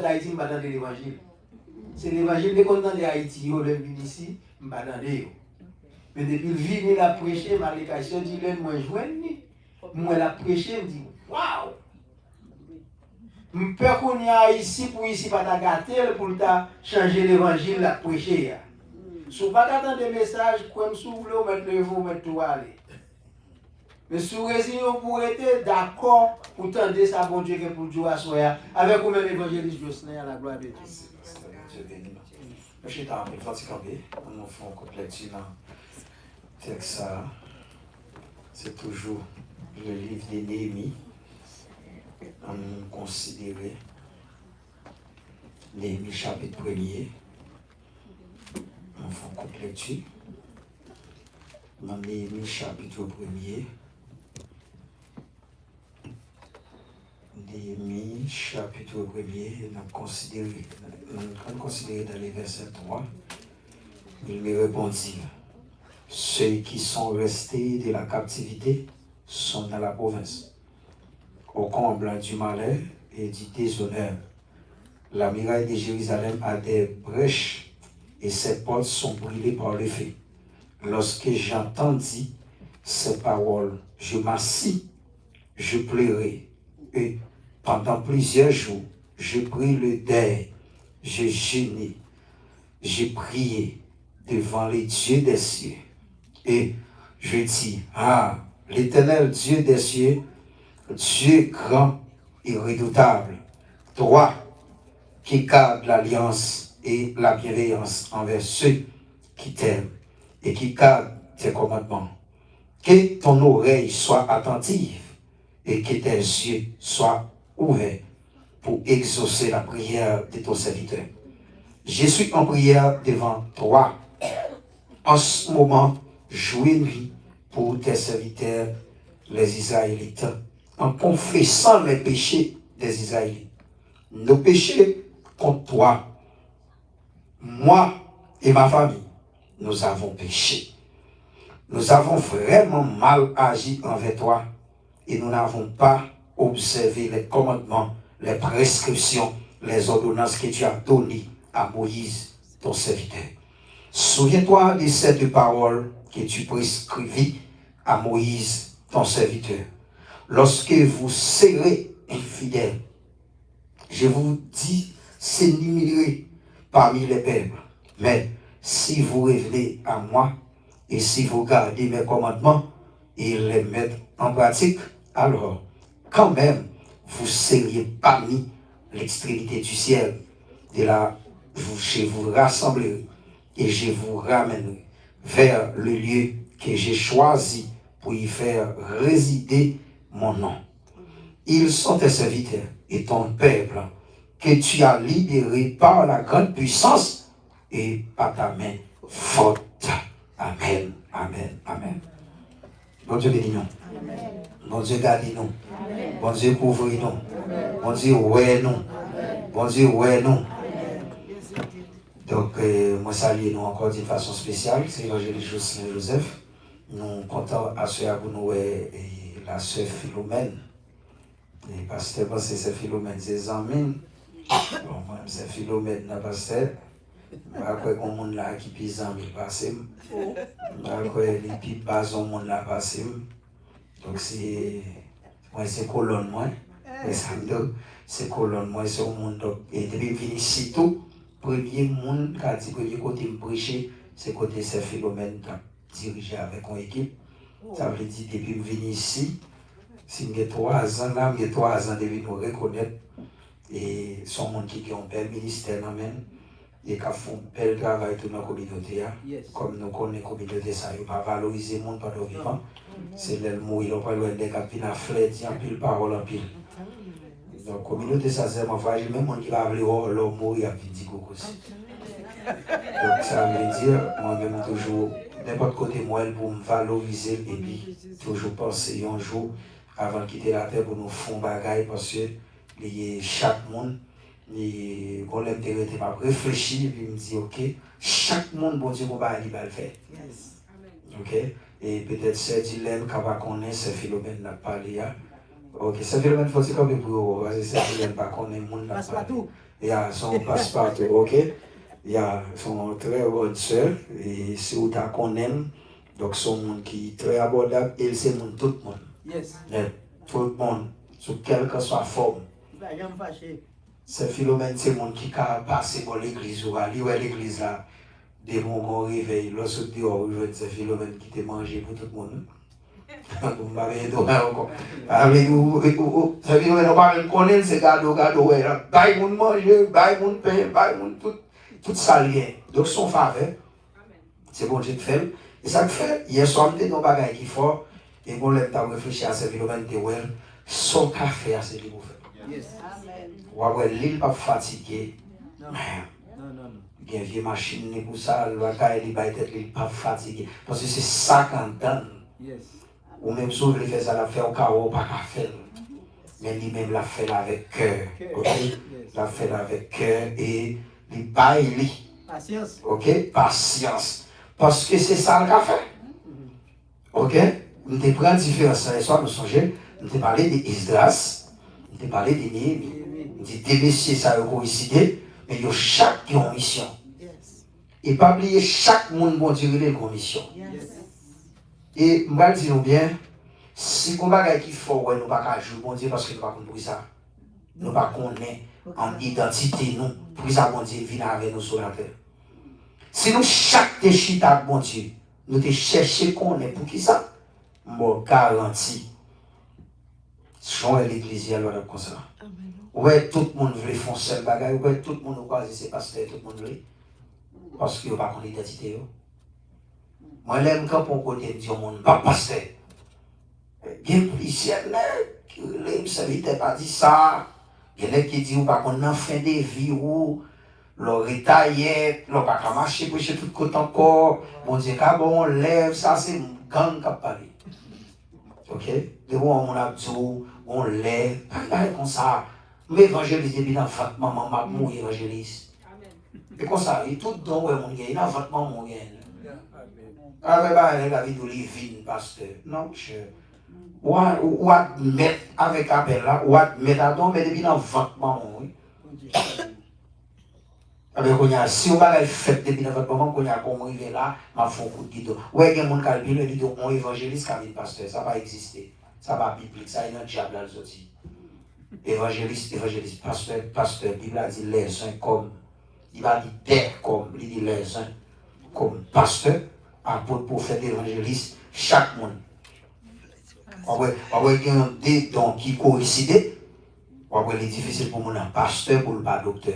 Haïti, je ne vais pas dans l'évangile. C'est l'évangile de content de Haïti, je viens ici, je ne vais pas dans l'évangile. Mais depuis le vivre, il a prêché, Malécation dit, moi je joins, moi il a prêché, je dis, waouh! Je peux qu'on y a ici pour ici, pas ta gâter, pour changer l'évangile, la prêcher. Si vous ne pas attendre des messages, comme si vous voulez mettre le vous, mettre tout aller. Mais si vous résignez pour être d'accord pour tendre ça, bon Dieu, que pour Dieu à soi, avec vous-même évangéliste Josselin à la gloire de Dieu. Dieu béni. Je suis dans mes fatigués, on fait un complet dans le texte. C'est toujours le livre de Néhémie. On considère Néhémie chapitre 1er. On fait un complet dans Néhémie chapitre 1er. Néhémie chapitre 1er, on considère dans les versets 3, il me répondit, ceux qui sont restés de la captivité sont dans la province, au comble du malheur et du déshonneur. La muraille de Jérusalem a des brèches et ses portes sont brûlées par le feu. Lorsque j'entendis ces paroles, je m'assis, je pleurai et pendant plusieurs jours, je pris le deuil, je jeûnais, j'ai prié devant les dieux des cieux. Et je dis, ah, l'Éternel Dieu des cieux, Dieu grand et redoutable, toi qui gardes l'alliance et la bienveillance envers ceux qui t'aiment et qui gardent tes commandements. Que ton oreille soit attentive et que tes yeux soient ouverts pour exaucer la prière de ton serviteur. Je suis en prière devant toi en ce moment, jour et nuit, pour tes serviteurs, les Israélites, en confessant les péchés des Israélites. Nos péchés contre toi, moi et ma famille, nous avons péché. Nous avons vraiment mal agi envers toi et nous n'avons pas observé les commandements, les prescriptions, les ordonnances que tu as données à Moïse, ton serviteur. Souviens-toi de cette parole que tu prescrivis à Moïse, ton serviteur. Lorsque vous serez infidèles, je vous dis, s'énumérer parmi les peuples. Mais si vous revenez à moi et si vous gardez mes commandements et les mettez en pratique, alors quand même vous seriez parmi l'extrémité du ciel. De là, je vous rassemblerai et je vous ramènerai vers le lieu que j'ai choisi pour y faire résider mon nom. Ils sont tes serviteurs et ton peuple que tu as libéré par la grande puissance et par ta main forte. Amen, amen, amen. Bon Dieu bénis nous. Bon Dieu garde nous. Bon Dieu couvre nous. Bon Dieu ouais nous. Bon Dieu ouais nous. Donc, moi salue nous encore d'une façon spéciale. C'est l'évangéliste Josselin Joseph. Nous comptons à ce pour nous la sœur Philomène. Et pasteur, parce que c'est Philomène, c'est amis. Bon, moi, c'est Philomène, n'a pas pasteur. Je crois qu'on monde là qui pise en mille passé. Je crois les pipes bas au monde là passé. Donc c'est moi c'est colonne moi. C'est colonne moi c'est au monde donc et depuis venir ici tout premier monde qui a dit premier côté me prêcher c'est côté c'est Philomène qui dirigé avec une équipe. Ça veut dire depuis venir ici si j'ai 3 ans là, j'ai 3 ans depuis nous reconnaître et son monde qui a un bel ministère même. Et qui font un bel travail dans la communauté. Comme nous connaissons la communauté, ça ne pas valoriser le monde pendant vivant. C'est le mot, il n'y a pas loin des capines à flèche, il y a pile parole en pile. Donc, la communauté, ça c'est ma frère, même monde qui va avoir leur mot, il y a dit beaucoup aussi. Donc, ça veut dire, moi-même, toujours, n'importe côté moi, pour me valoriser et puis toujours penser un jour avant de quitter la terre pour nous faire bagaille parce que chaque monde. Et quand l'intérêt était pas réfléchi, et puis il me dit, ok, chaque monde, bon Dieu, il va le faire. Ok? Et peut-être c'est dilemme qu'on va connaître, c'est Philomène n'a pas parlé. Ok, c'est Philomène, il faut que pour parce que c'est Philomène pas connaître, le monde n'a pas parlé. Il y a son passe-partout, ok? Il y a son très bonne soeur, et c'est où tu qu'on aime. Donc, son monde qui est très abordable, et c'est tout le monde. Yes. Tout le monde, sous quelle que soit forme. C'est Philomène, c'est le monde qui a passé pour l'église, ou aller à l'église là, des moments réveil, lorsque tu as c'est Philomène qui t'a mangé pour tout le monde. Vous m'avez étonné encore. Avec vous, c'est Philomène, on va me connaître, c'est gado, ouais, là. Baille mon manger, baille mon pain, baille mon tout ça lien. Donc, son faveur, c'est bon Dieu de fait. Et ça fait, hier soir, on a nos bagages qui fort, et on l'a réfléchi à ce Philomène, son café, c'est ce qu'il faut faire. Yes. Ou après, l'île pas fatigué. Non. Il y a une vieille machine pour ça, le bagage, il va être pas fatigué. Parce que c'est ça qu'on donne. Yes. Ou même si il fait ça, la fait au carreau, pas qu'à faire. Mais lui-même l'a fait avec cœur. Ok? L'a fait avec cœur et il baille. Patience. Ok? Patience. Parce que c'est ça le fait. Ok? Nous te prenons différence. Ce soir, nous songeons, nous te parlé d'Isdras, nous te parlé de Néhémie. Nous te des messieurs, ça a coïncidé, mais il y a chaque une mission. Et pas oublier chaque monde bon Dieu une mission. Et je vais dire bien, si on va qui faut, nous ne pouvons pas jouer bon Dieu parce que nous ne pouvons pas comprendre ça. Nous ne pouvons pas connaître en identité, nous, pour ça bon Dieu vient avec nous sur la terre. Si nous, chaque déchita, bon Dieu, nous te chercher qu'on est pour qui ça? Moi, garanti. Jean et l'église, alors comme ça. Ouais, tout le monde veut faire seul bagage, ouais, tout le monde croise c'est pasteur, tout le monde veut. Parce qu'il n'y a pas d'identité. Moi, j'aime quand on côté dit au monde, pas pasteur. Bien policier, les serviteurs pas dit ça. Il y en a qui disent, pas qu'on a fin de vie, ou l'on retaillé, l'on pas qu'à marcher, pour tout côté encore. Mon Dieu, quand on lève, ça c'est un gang qui a parlé. Ok? De où on a dit, on lève, pas comme ça. Mais évangéliste, depuis l'enfant, maman, maman, évangéliste. Et comme ça, et tout le monde, il y a votre maman, il y a. Ah, mais bah, la vie de l'ivine, pasteur. Non, je. Ou admettre avec appel là, ou admettre à don, mais depuis l'enfant, maman, oui. Si on va faire depuis l'enfant, maman, qu'on a comme là, ma font coup de guidon. Ouais, il y a mon calcul, il dit, on évangéliste, comme pasteur, ça va exister. Ça va biblique, ça, il y a un diable là, le sorti. Évangéliste, pasteur, Bible a dit les uns comme, il va dire des comme, il dit les uns comme pasteur, apôtre, prophète, évangéliste, chaque monde. Il y a des dons qui coïncident, il est difficile pour mon pasteur, pour le pas docteur.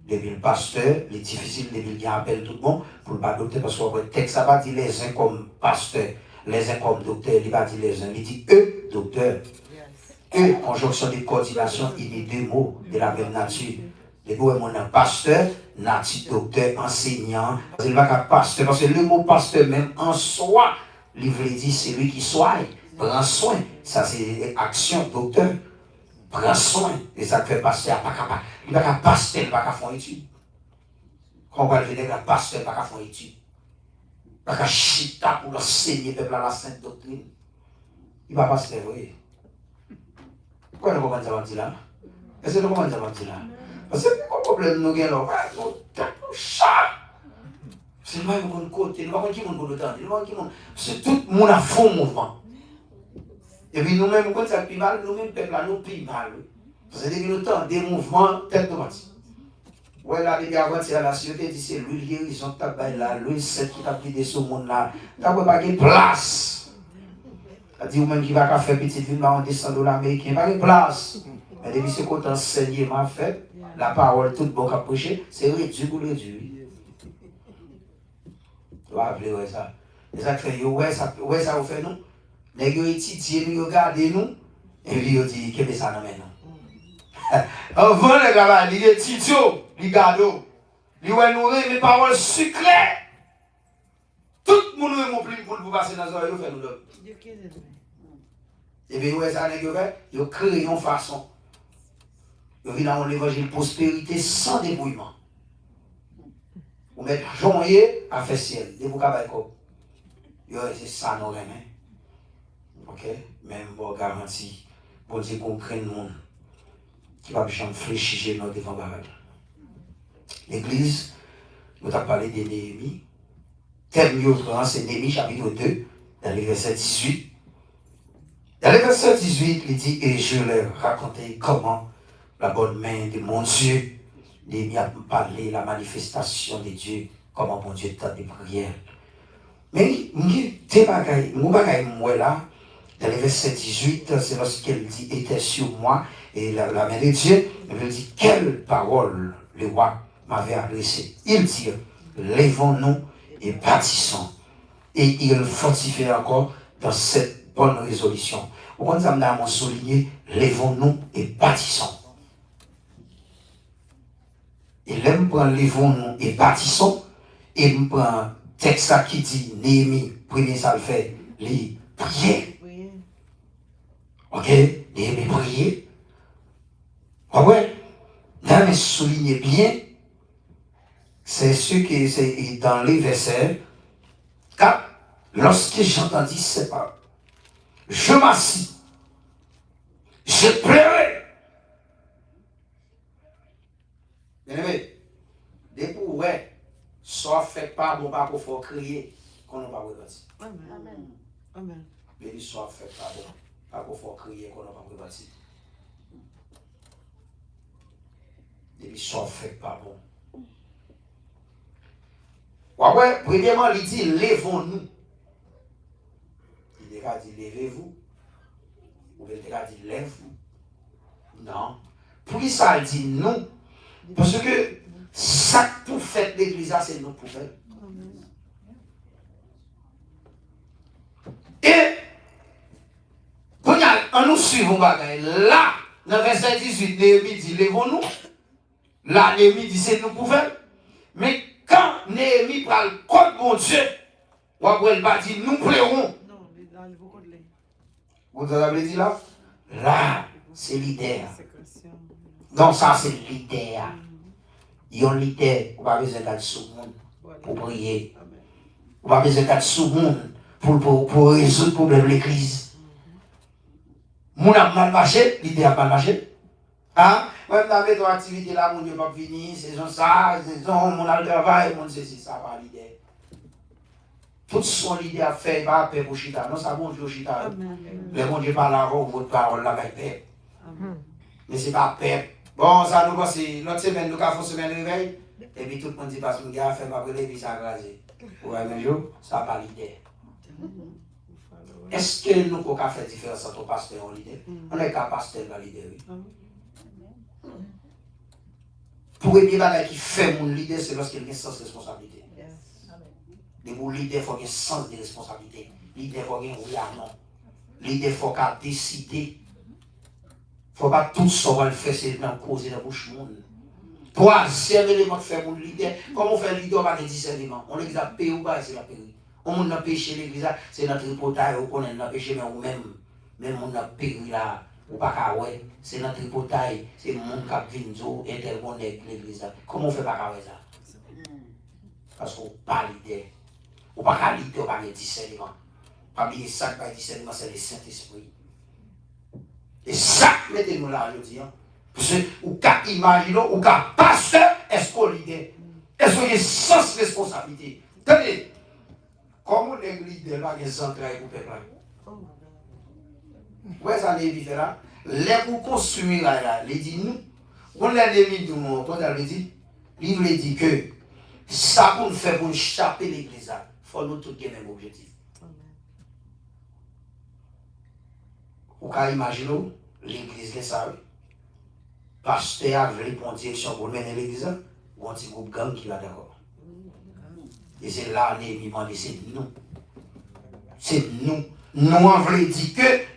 Depuis le pasteur, il est difficile, depuis qu'il appelle tout le monde, pour le pas docteur, parce que le texte n'a pas dit les uns comme pasteur, les uns comme docteur, il va dire les uns, il dit eux, docteur. Conjonction de coordination, il est deux mots de la même nature. Les mots est mon pasteur, nature, docteur, enseignant. Il va qu'à pasteur, parce que le mot pasteur même en soi, il veut dire c'est lui qui soigne, prend soin. Ça c'est action, docteur. Prend soin. Et ça fait pasteur, pas capable. Il va qu'à pasteur, il va qu'à faire une étude. Quand on va le dire, pasteur, il va qu'à faire une étude. Il va qu'à chita pour enseigner peuple à la sainte doctrine. Il va pasteur, oui. Pourquoi nous commençons à dire là? Est-ce que nous commençons à dire là? Parce que le problème nous avons là, nous chat. C'est pas un côté, nous ne qui monde pour le temps, c'est tout le monde a fond mouvement. Et puis nous-mêmes, quand ça plus mal, nous-mêmes, peuple là, nous plus mal. Parce que depuis le temps, des mouvements tête de match. Ouais, là, les gars, avant, la société dit c'est lui, guérison, tabac là, lui, c'est qui a pris des sous monde là. T'as pas de place. Il dit, ou même qui va faire petite ville, on descend de l'Amérique, il n'y a pas de place. Mais depuis ce qu'on t'enseigne, m'a fait, la parole toute bon qu'à prêcher, c'est réduit pour réduire. Tu vas appeler ça. Et ça fait, ouais, ça vous fait nous. Les gens étudient, nous regardent nous, et puis ils disent, qu'est-ce que ça nous mène? Avant les gars, ils étudient, ils regardent, ils nourrissent mes paroles sucrées. Tout le monde est mon plus pour passer dans les oreilles, ils font nous. Et bien, ouais, ça, ils ont créé une façon. Ils viennent dans l'évangile prospérité sans débrouillement. Vous mettez janvier à faire ciel. Des boucabas comme. C'est ça, non, rien. Ok? Même bon garantie. Bon Dieu, qu'on crée le monde. qui va bien fléchir nos devant barrage. L'église, nous avons parlé de Néhémie. Thème c'est Néhémie chapitre 2, dans le verset 18. Dans le verset 18, il dit, et je leur racontais comment la bonne main de mon Dieu, Néhémie a parlé la manifestation de Dieu, comment mon Dieu t'a des prières. Mais, moi là, dans le verset 18, c'est lorsqu'elle dit, était sur moi, et la main de Dieu, elle dit, quelle parole le roi m'avait adressée. Il dit, lèvons-nous et bâtissons. Et il fortifie encore dans cette bonne résolution. Au contraire, nous avons souligné, lèvons-nous et bâtissons. Et là, je prends lèvons-nous et bâtissons, et je prends un texte qui dit, Néhémie, premier ça le fait, les prier. Ok? Néhémie prier. Ah ouais? Là, mais soulignez bien, c'est ce qui est dans les versets 4. Lorsque j'entendis ces paroles, je m'assis, je pleurais. Bien aimé, des pour ouais, soit fait pas bon pas pour faire crier, qu'on n'a pas reparti. Amen. Amen. Mais soit fait pas bon, pas pour faire crier, qu'on n'a pas reparti. Et soit fait pas bon. Ouais, premièrement, il dit lèvons-nous. Il a dit levez-vous. Ou il a dit lève-vous. Non. Pour qui ça il dit nous? Parce que ça pour faire l'église, c'est nous pour faire. Et quand on nous suivons là, dans le verset 18, Néhémie dit lèvons-nous. Là, Néhémie dit c'est nous pour faire. Mais quand Néhémie parle contre mon Dieu, il va dire nous pleurons. Non, il faut qu'on l'ait. Vous avez dit là? Là, c'est l'idée. Donc ça, c'est l'idée. Il y a une idée, on va besoin d'être sous le monde pour prier. On va besoin d'être sous le monde pour résoudre le problème de l'église. Mon a mal marché, l'idée a mal marché. Hein? Même dans mes activités là, mon Dieu va venir, c'est ça, c'est mon travail, mon c'est ça, pas l'idée. Tout son idée à faire, pas paix pour Chita. Non, ça bon Dieu Chita. Le bon Dieu parle avant, votre parole là, paix. Mais c'est pas paix. Bon, ça nous passe, l'autre semaine, nous avons fait une semaine de réveil, et puis tout le monde dit, parce que nous avons fait ma brûlée, et puis ça a grasé. Pour un jour, ça n'a pas l'idée. Est-ce que nous pouvons faire différence entre pasteur et l'idée? On est capable de pasteur dans l'idée, oui. Pour les bagages qui fait mon leader, c'est lorsqu'il y a un sens de responsabilité. Mais pour leader, il faut qu'il y ait un sens de responsabilité. Leader, il faut qu'il y ait un oui à non. Leader, il faut qu'il décider. Il ne faut pas tout ce qu'on va faire, c'est dans causer dans la bouche du monde. Troisième élément de faire mon leader, comment on fait leader, on va faire discernement. On l'église a payé ou pas, c'est la péri. On a péché l'église, c'est notre reportage, on a péché, mais on même on a péri là. Ou pas qu'à ouais, c'est notre tripotaille, c'est mon cap vinzo, intermonnaie l'église. Comment on fait pas qu'à ça? Parce qu'on pas l'idée. Ou pas qu'à l'idée, on pas de discernement. Pas oublier ça, pas discernement, c'est le Saint-Esprit. Et ça, mettez-nous là, je dis. Parce que, ou qu'à imaginer, ou qu'à pasteur, est-ce qu'on l'idée? Est-ce qu'on a sens responsabilité? Tenez, comment l'église de là, il y a centrale pour le peuple? Ouais, ça n'est différent. Les pour construire là, il dit nous, on l'a mis du monde, on a dit, il veut dire que ça pour nous faire pour échapper l'église, il faut nous tous gagner le même objectif. Vous pouvez imaginer l'église, ça, pasteur veut prendre direction pour mener l'église, ou un petit groupe gang qui va d'accord. Et c'est là, les vivants, c'est nous. C'est nous. Nous, on veut dire que,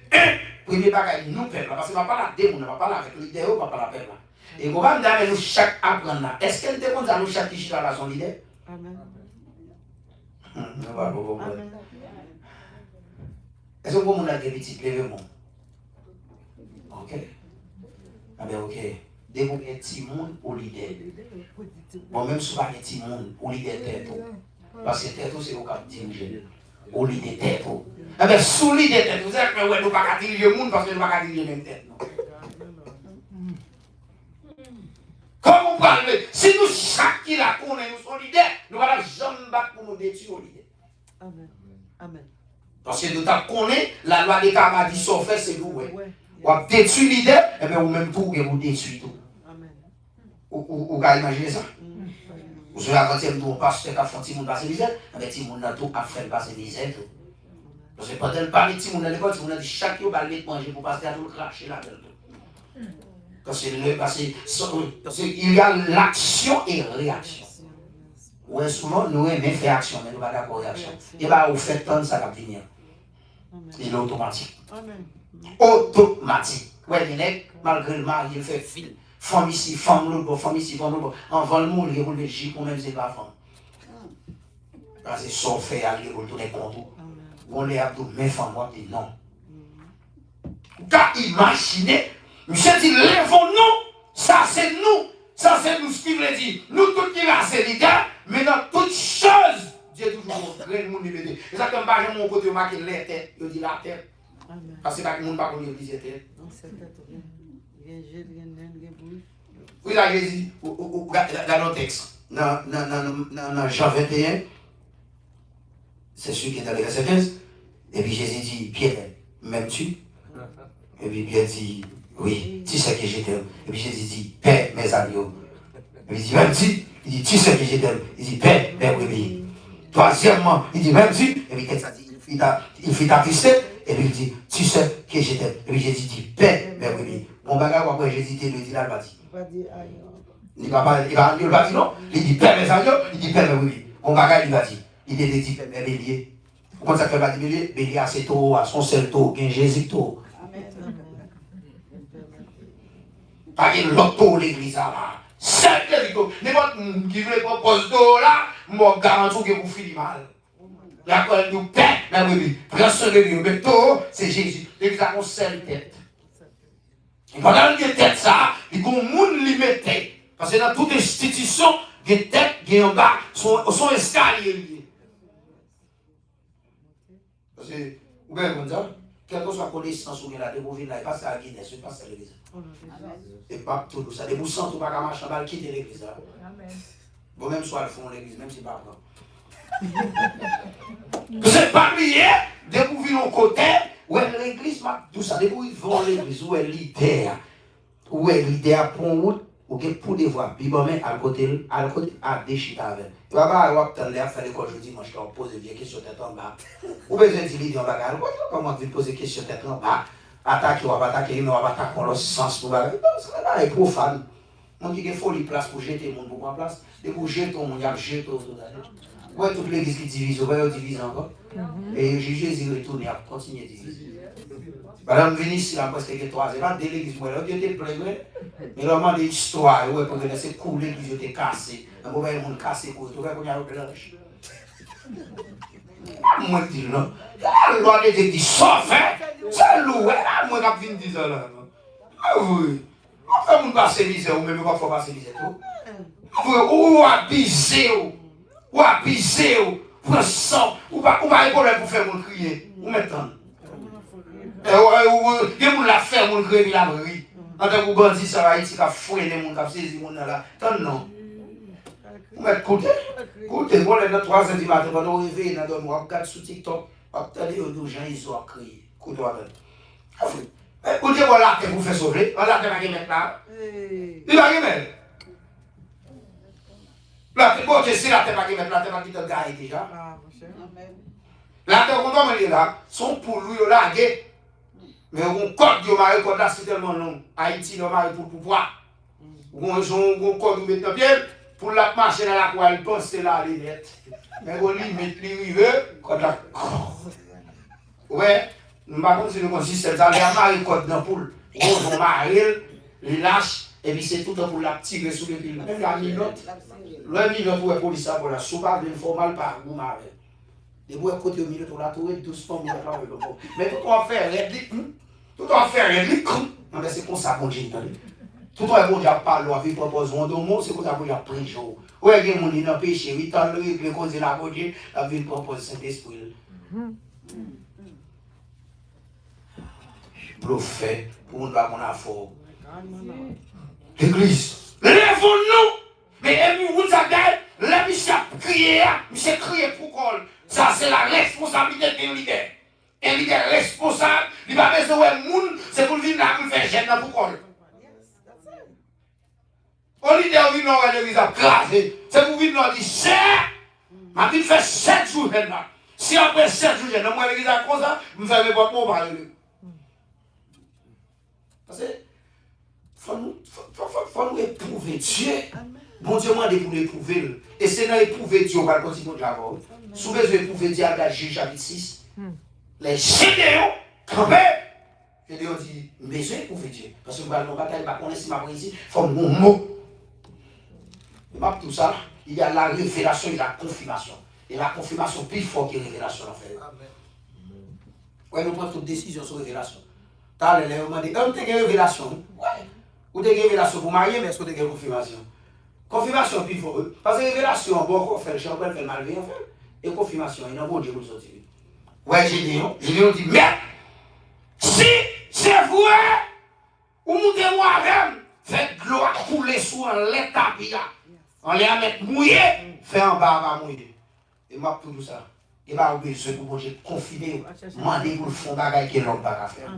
premier bagage, nous peuple, parce qu'on ne va pas la démon, on ne va pas la avec l'idée, on ne va pas la peuple. Et on va me dire, nous chaque apprendre là. Est-ce qu'elle te compte à nous chaque qui là son idée? Amen. Est-ce que vous avez des petits levez-moi? Ok. Ah bien, ok. Dès que vous avez un petit monde ou l'idée. Bon, même si vous avez un petit monde ou l'idée tête. Parce que tête, c'est au cap diriger. Ou l'idée tête. Ah bien, sous l'idée tête, vous savez que nous ne pouvons pas diriger le monde parce que nous ne pouvons pas diriger même tête. Comment vous parlez? Si nous, chaque qui la connaît, nous sommes leaders, nous allons jamais battre pour nous détruire les leaders. Amen. Amen. Parce que nous connaissons, la loi des Karma dit, sauf fait, c'est nous. Ou détruire les leaders, et bien, ou même tout, vous détruisez tout. Amen. Vous pouvez imaginer ça? Vous savez, quand il y a un pasteur qui a fait un petit monde passer misère, et bien, petit monde a tout à faire passer misère. Parce que pendant le parler, petit monde à l'école, petit monde a dit, chaque jour, il va manger pour passer à tout cracher là-dedans. Parce qu'il y a l'action et réaction. Ouais, souvent, nous aimons faire action, mais nous ne sommes pas d'accord réaction. Et bien, vous faites tant ça va venir. Il est automatique. Automatique. Ouais, les nègres, malgré le mari, il fait fil. Femme ici, femme l'autre, femme ici, femme l'autre. En vent le monde, il roule les jupes, même c'est pas femme. Parce que son fait, il roule tous les contours. On les a tous, mais femme, moi, dit non. T'as imaginé, monsieur dit, lèvons-nous, ça c'est nous. Ça c'est nous ce qu'il veut dire. Nous, tout qui là, c'est les gars, mais dans toutes choses, Dieu toujours montré le monde libéré. Et ça, comme par exemple, mon côté, marqué la tête, il dit la tête. Parce que le monde ne peut pas l'église tête. Oui, là, Jésus, dans le texte, dans Jean 21, c'est celui qui est dans le verset 15, et puis Jésus dit, Pierre, m'aimes-tu? Et puis Pierre dit, oui, tu sais que je t'aime. Et puis Jésus dit, Père, mes agneaux. Et puis il dit, m'aimes-tu? Il dit, tu sais que je t'aime. Il dit, Père, mes brebis. Troisièmement, il dit, m'aimes-tu? Et puis qu'est-ce qu'il dit? Il fait t'attrister. Et puis il dit, tu sais que je t'aime. Et puis Jésus dit, Père, mes brebis. Mon bagage, après Jésus te le dit là, il va dire. Il va dire non. Il dit, Père, mes agneaux. Il dit, Père, mes brebis. Mon bagage, il va dire. Il dit, Père, mes béliers. Pourquoi ça fait pas dire bélier? Bélier à ses taureaux, à son seul taureau, bien Jésus taureau. Pas qu'il l'auto l'église là. C'est terrible. N'importe qui veut proposer d'eau là, moi garantis que vous finissez mal. La colère nous pète, mais oui, prends soin de Dieu. Mais tout, c'est Jésus. L'église a une seule tête. Et pendant que tête ça, il y a un monde limité. Parce que dans toute institution, les têtes qui sont en bas sont escaliers. Parce que, vous voyez comme ça, quelle que soit la connaissance ou la découverte, il passe à la Guinée, il passe à l'église. Et pas tout ça. Des boussons, tout pas qu'à marcher, on va quitter l'église. Bon, même soit le fond de l'église, même si pas prendre. Vous n'êtes pas oublié, découvrir mon côté, où est l'église, tout ça, découvrir vont l'église, où est l'idée, pour une route, ou pour devoir, puis bon, mais à côté, à déchirer avec. Tu vas pas avoir tant d'air faire l'école, je dis, moi, je te pose des questions tête en bas. Ou besoin de l'idée en bas, comment tu poses des questions tête en bas? Attaquer, on va attaquer, on va attaquer dans le sens pour bagarre. Ça est profane. On dit qu'il faut les places pour jeter le monde pour prendre place. Et pour jeter le monde, il y a le jeter autour d'aller. Ouais, toute l'église qui divise, on va diviser encore. Et Jésus retourne et a continué à diviser. Madame Vénice, il a presque 3 ans. Là, dès l'église, il était plein, mais normalement, l'histoire, ouais, pour que c'est cool, l'église était cassée. On va le monde cassé pour tout, on y a le blanche. Moi, je dis non. La loi de Dieu dit sauf, hein? C'est loué, là, moi, je viens de dire là. Ah oui. On fait mon passer misère, ou même pas faut passer misère tout. Ou abuser, ou abuser, ou sang, ou pas problème pour faire mon crier, ou maintenant. Ou il y a mon la faire mon crier, la rue. En tant que bandit, ça va ici, qui a fouillé les gens, qui a saisi les gens là. Tant non. Vous mettez côté. Écoutez, moi, les 3 heures du matin, quand on réveille, on regarde sur TikTok, on regarde les gens, ils ont crié. Écoutez, écoutez, voilà, que vous faites sauver. Voilà, que vous mettre là. Il va y mettre. Là, bon, c'est la tête qui mettre là, tête qui te gagne déjà. La tête, on va là, son pour lui, là, mais on code de mari, code là, c'est tellement long. Haïti, le mari pour pouvoir. On code où mettre pied. Pour la marcher dans la cour, elle pense que c'est là, les dettes. Mais on lui met les rivets, quand la. Ouais, nous ne savons pas si le consiste à aller marier code dans la poule. On marie, il lâche, et puis c'est tout pour la tirer sous les pieds. Même la minute, le minute pour la police, pour la soupape, il faut mal par vous marier. Les bois côté au milieu, on l'a trouvé doucement, mais tout en faire, tout en faire, c'est comme ça qu'on dit. Tout le monde a parlé, on a proposé un mot, c'est comme ça qu'on a pris jour. Où est-ce que les gens ont péché, ils ont réglé cause de la beauté, la vie propose Saint-Esprit. Prophète, pour nous, on a fort. L'église, Lèvons-nous. Mais vous savez, là, monsieur crié pour qu'on. Ça, c'est la responsabilité d'un leader. Un leader responsable, il va besoin de monde, c'est pour venir là pour faire gêne pour qu'on. Au leader, il vient dans l'église à craser. C'est pour venir là, il dit, cher, ma vie fait 7 jours maintenant. Si après 7 jours, je moi l'église à cause ça, vous ne savez pas pour parler. Parce que, faut nous éprouver Dieu. Bon Dieu m'a dit pour l'éprouver. Et c'est dans l'éprouver Dieu, on va continuer de l'avoir. Sous besoin d'éprouver Dieu, à Juge chapitre 6. Les Gédéons, quand même, Gédéon dit, besoin d'éprouver Dieu. Parce que nous allons bataille, nous allons si ma ici, il faut un mot. Et pas tout ça, il y a la révélation et la confirmation. Et la confirmation plus forte que la révélation en fait. Oui, nous prenons toute décision sur la révélation. T'as les gens dit, on a une révélation. Ouais. Ou tu as une révélation pour marier, mais est-ce que tu as une confirmation? Confirmation plus forte. Parce que révélation, bon, on fait le champ, on fait le malveillant, on fait. Et confirmation, il y a un bon Dieu pour sortir. Ouais, Gédéon dit, mais si c'est vrai, ou montez-moi avec, faites de l'eau couler sous un lait tapis. On les a mettre mouillé, fait en bas, mouillé. Et moi, pour tout ça, il va oublier ce que vous avez confirmé, demandez pour le fond bagaille que l'homme pas faire.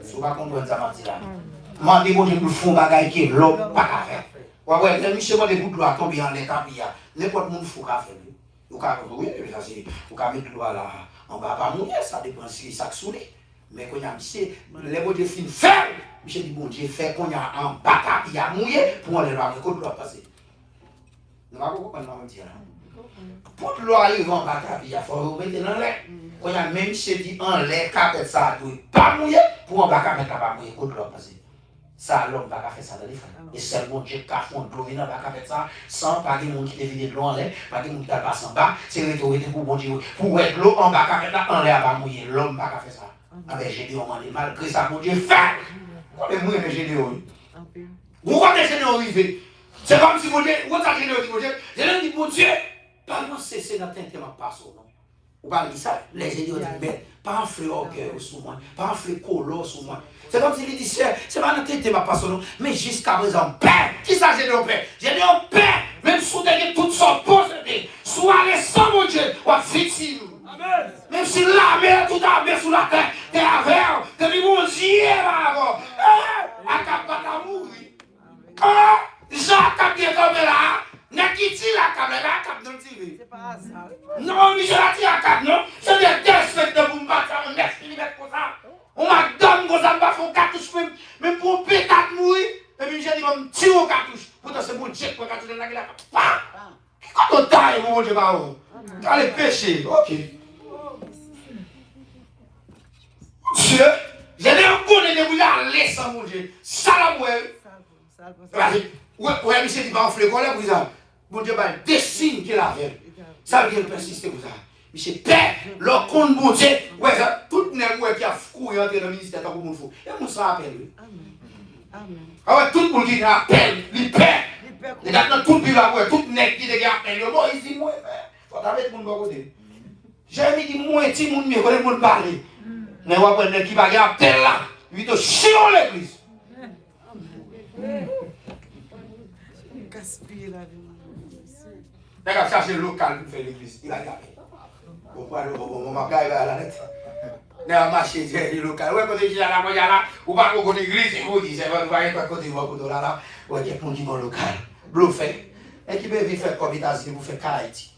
Si vous ne comprenez pas ça, demandez pour le fond bagaille que l'homme pas faire. Ouais, le monsieur m'a dit pour l'eau tomber en lait tapis. N'importe qui faut faire. Vous pouvez mettre l'eau là en bas, pas mouillé, ça dépend si ça soulé. Mais quand il y a monsieur, les mots de film ferme, monsieur dit bon Dieu, fait qu'on y a en bas tapis mouillé pour aller voir le l'eau passer. Nous ne pouvons pas dire. Pour l'eau arrive en bas tapis, il faut mettre dans l'air. Quand il y a même monsieur dit en l'air, capet ça doit pas mouiller pour en bas capet pas mouiller pour l'eau passer. Ça, l'homme va faire ça dans les frères. Et seulement Dieu qui a fait de l'eau, il n'a pas fait ça sans pas de monde qui devient de l'eau en l'air, pas de monde qui passe en bas. C'est rhétorique pour bon Dieu. Pour être l'eau en bas, en l'air, va mouiller. L'homme va faire ça. Avec Gédéon, malgré ça, mon Dieu fait. Vous avez mouillé Gédéon. Vous connaissez Gédéon arrivé. C'est comme si mon Dieu, vous avez Gédéon dit, mon Dieu, Gédéon dit, mon Dieu, pas non cesser dans un thème pas son nom. Vous parlez de ça, les Gédéons disent, mais pas un fleur au cœur sous moi, pas un fleur color sous moi. C'est comme s'il dit, c'est pas notre thème pas son nom, mais jusqu'à présent, père, qui ça Gédéon père? Gédéon père, même si vous avez tout son possédé, soit les sans mon Dieu, ou à victime. Même si la mer, tout a mer sous la terre, t'es avec, t'es dit, mon Dieu, là-bas, à capata mourir. Jacques a bien tombé là. N'a qui tire la câble, la câble non tirée. C'est pas hasard. Non, mais je la tire la câble, non. C'est des despertes de vous battre, on laisse qu'il mette comme ça. On m'a donné comme ça, on va faire cartouche même pour un pétard mourir. Et puis j'ai dit, on me tire au cartouche. Pourtant c'est bon jet pour cartouche dans la gueule. Quand on taille, mon Dieu, quand les péchés, ok. Dieu, j'ai dit, on connaît des bouillards, laisse mon Dieu. Ça la bouille. Ouais, monsieur dit, bah, on fait le colère, vous ça. Bon Dieu, bah, des signes qu'il a fait. Ça veut dire persister, vous ça. Monsieur, père, leur compte, bon Dieu, ouais, ça, tout le monde qui a couru entrer dans le ministère, tant que vous faut. Et vous ça appelle, oui. Amen. Ah ouais, tout le monde qui appelle, les pères. Les gars, dans tout le pays, ouais, tout le monde qui appelle, moi, il dit, moi, faut t'arrêter tout le monde côté. J'ai dit, moi, petit monde, mieux, quand le monde parle. Mais on va prendre qui va appeler là, il te chiant l'église. Gaspiller la vie. D'accord, chercher le local pour faire l'église. Il a gagné. Pourquoi on va gagner à la lettre? Il a marché, c'est le local. Ouais, quand tu es à la moitié là, ou pas qu'on l'église, il faut dire, c'est vrai, vous voyez pas côté moi, côté là, ouais, qui est pour dire local. Bluffé. Et qui peut faire comme États-Unis, vous faites Haïti.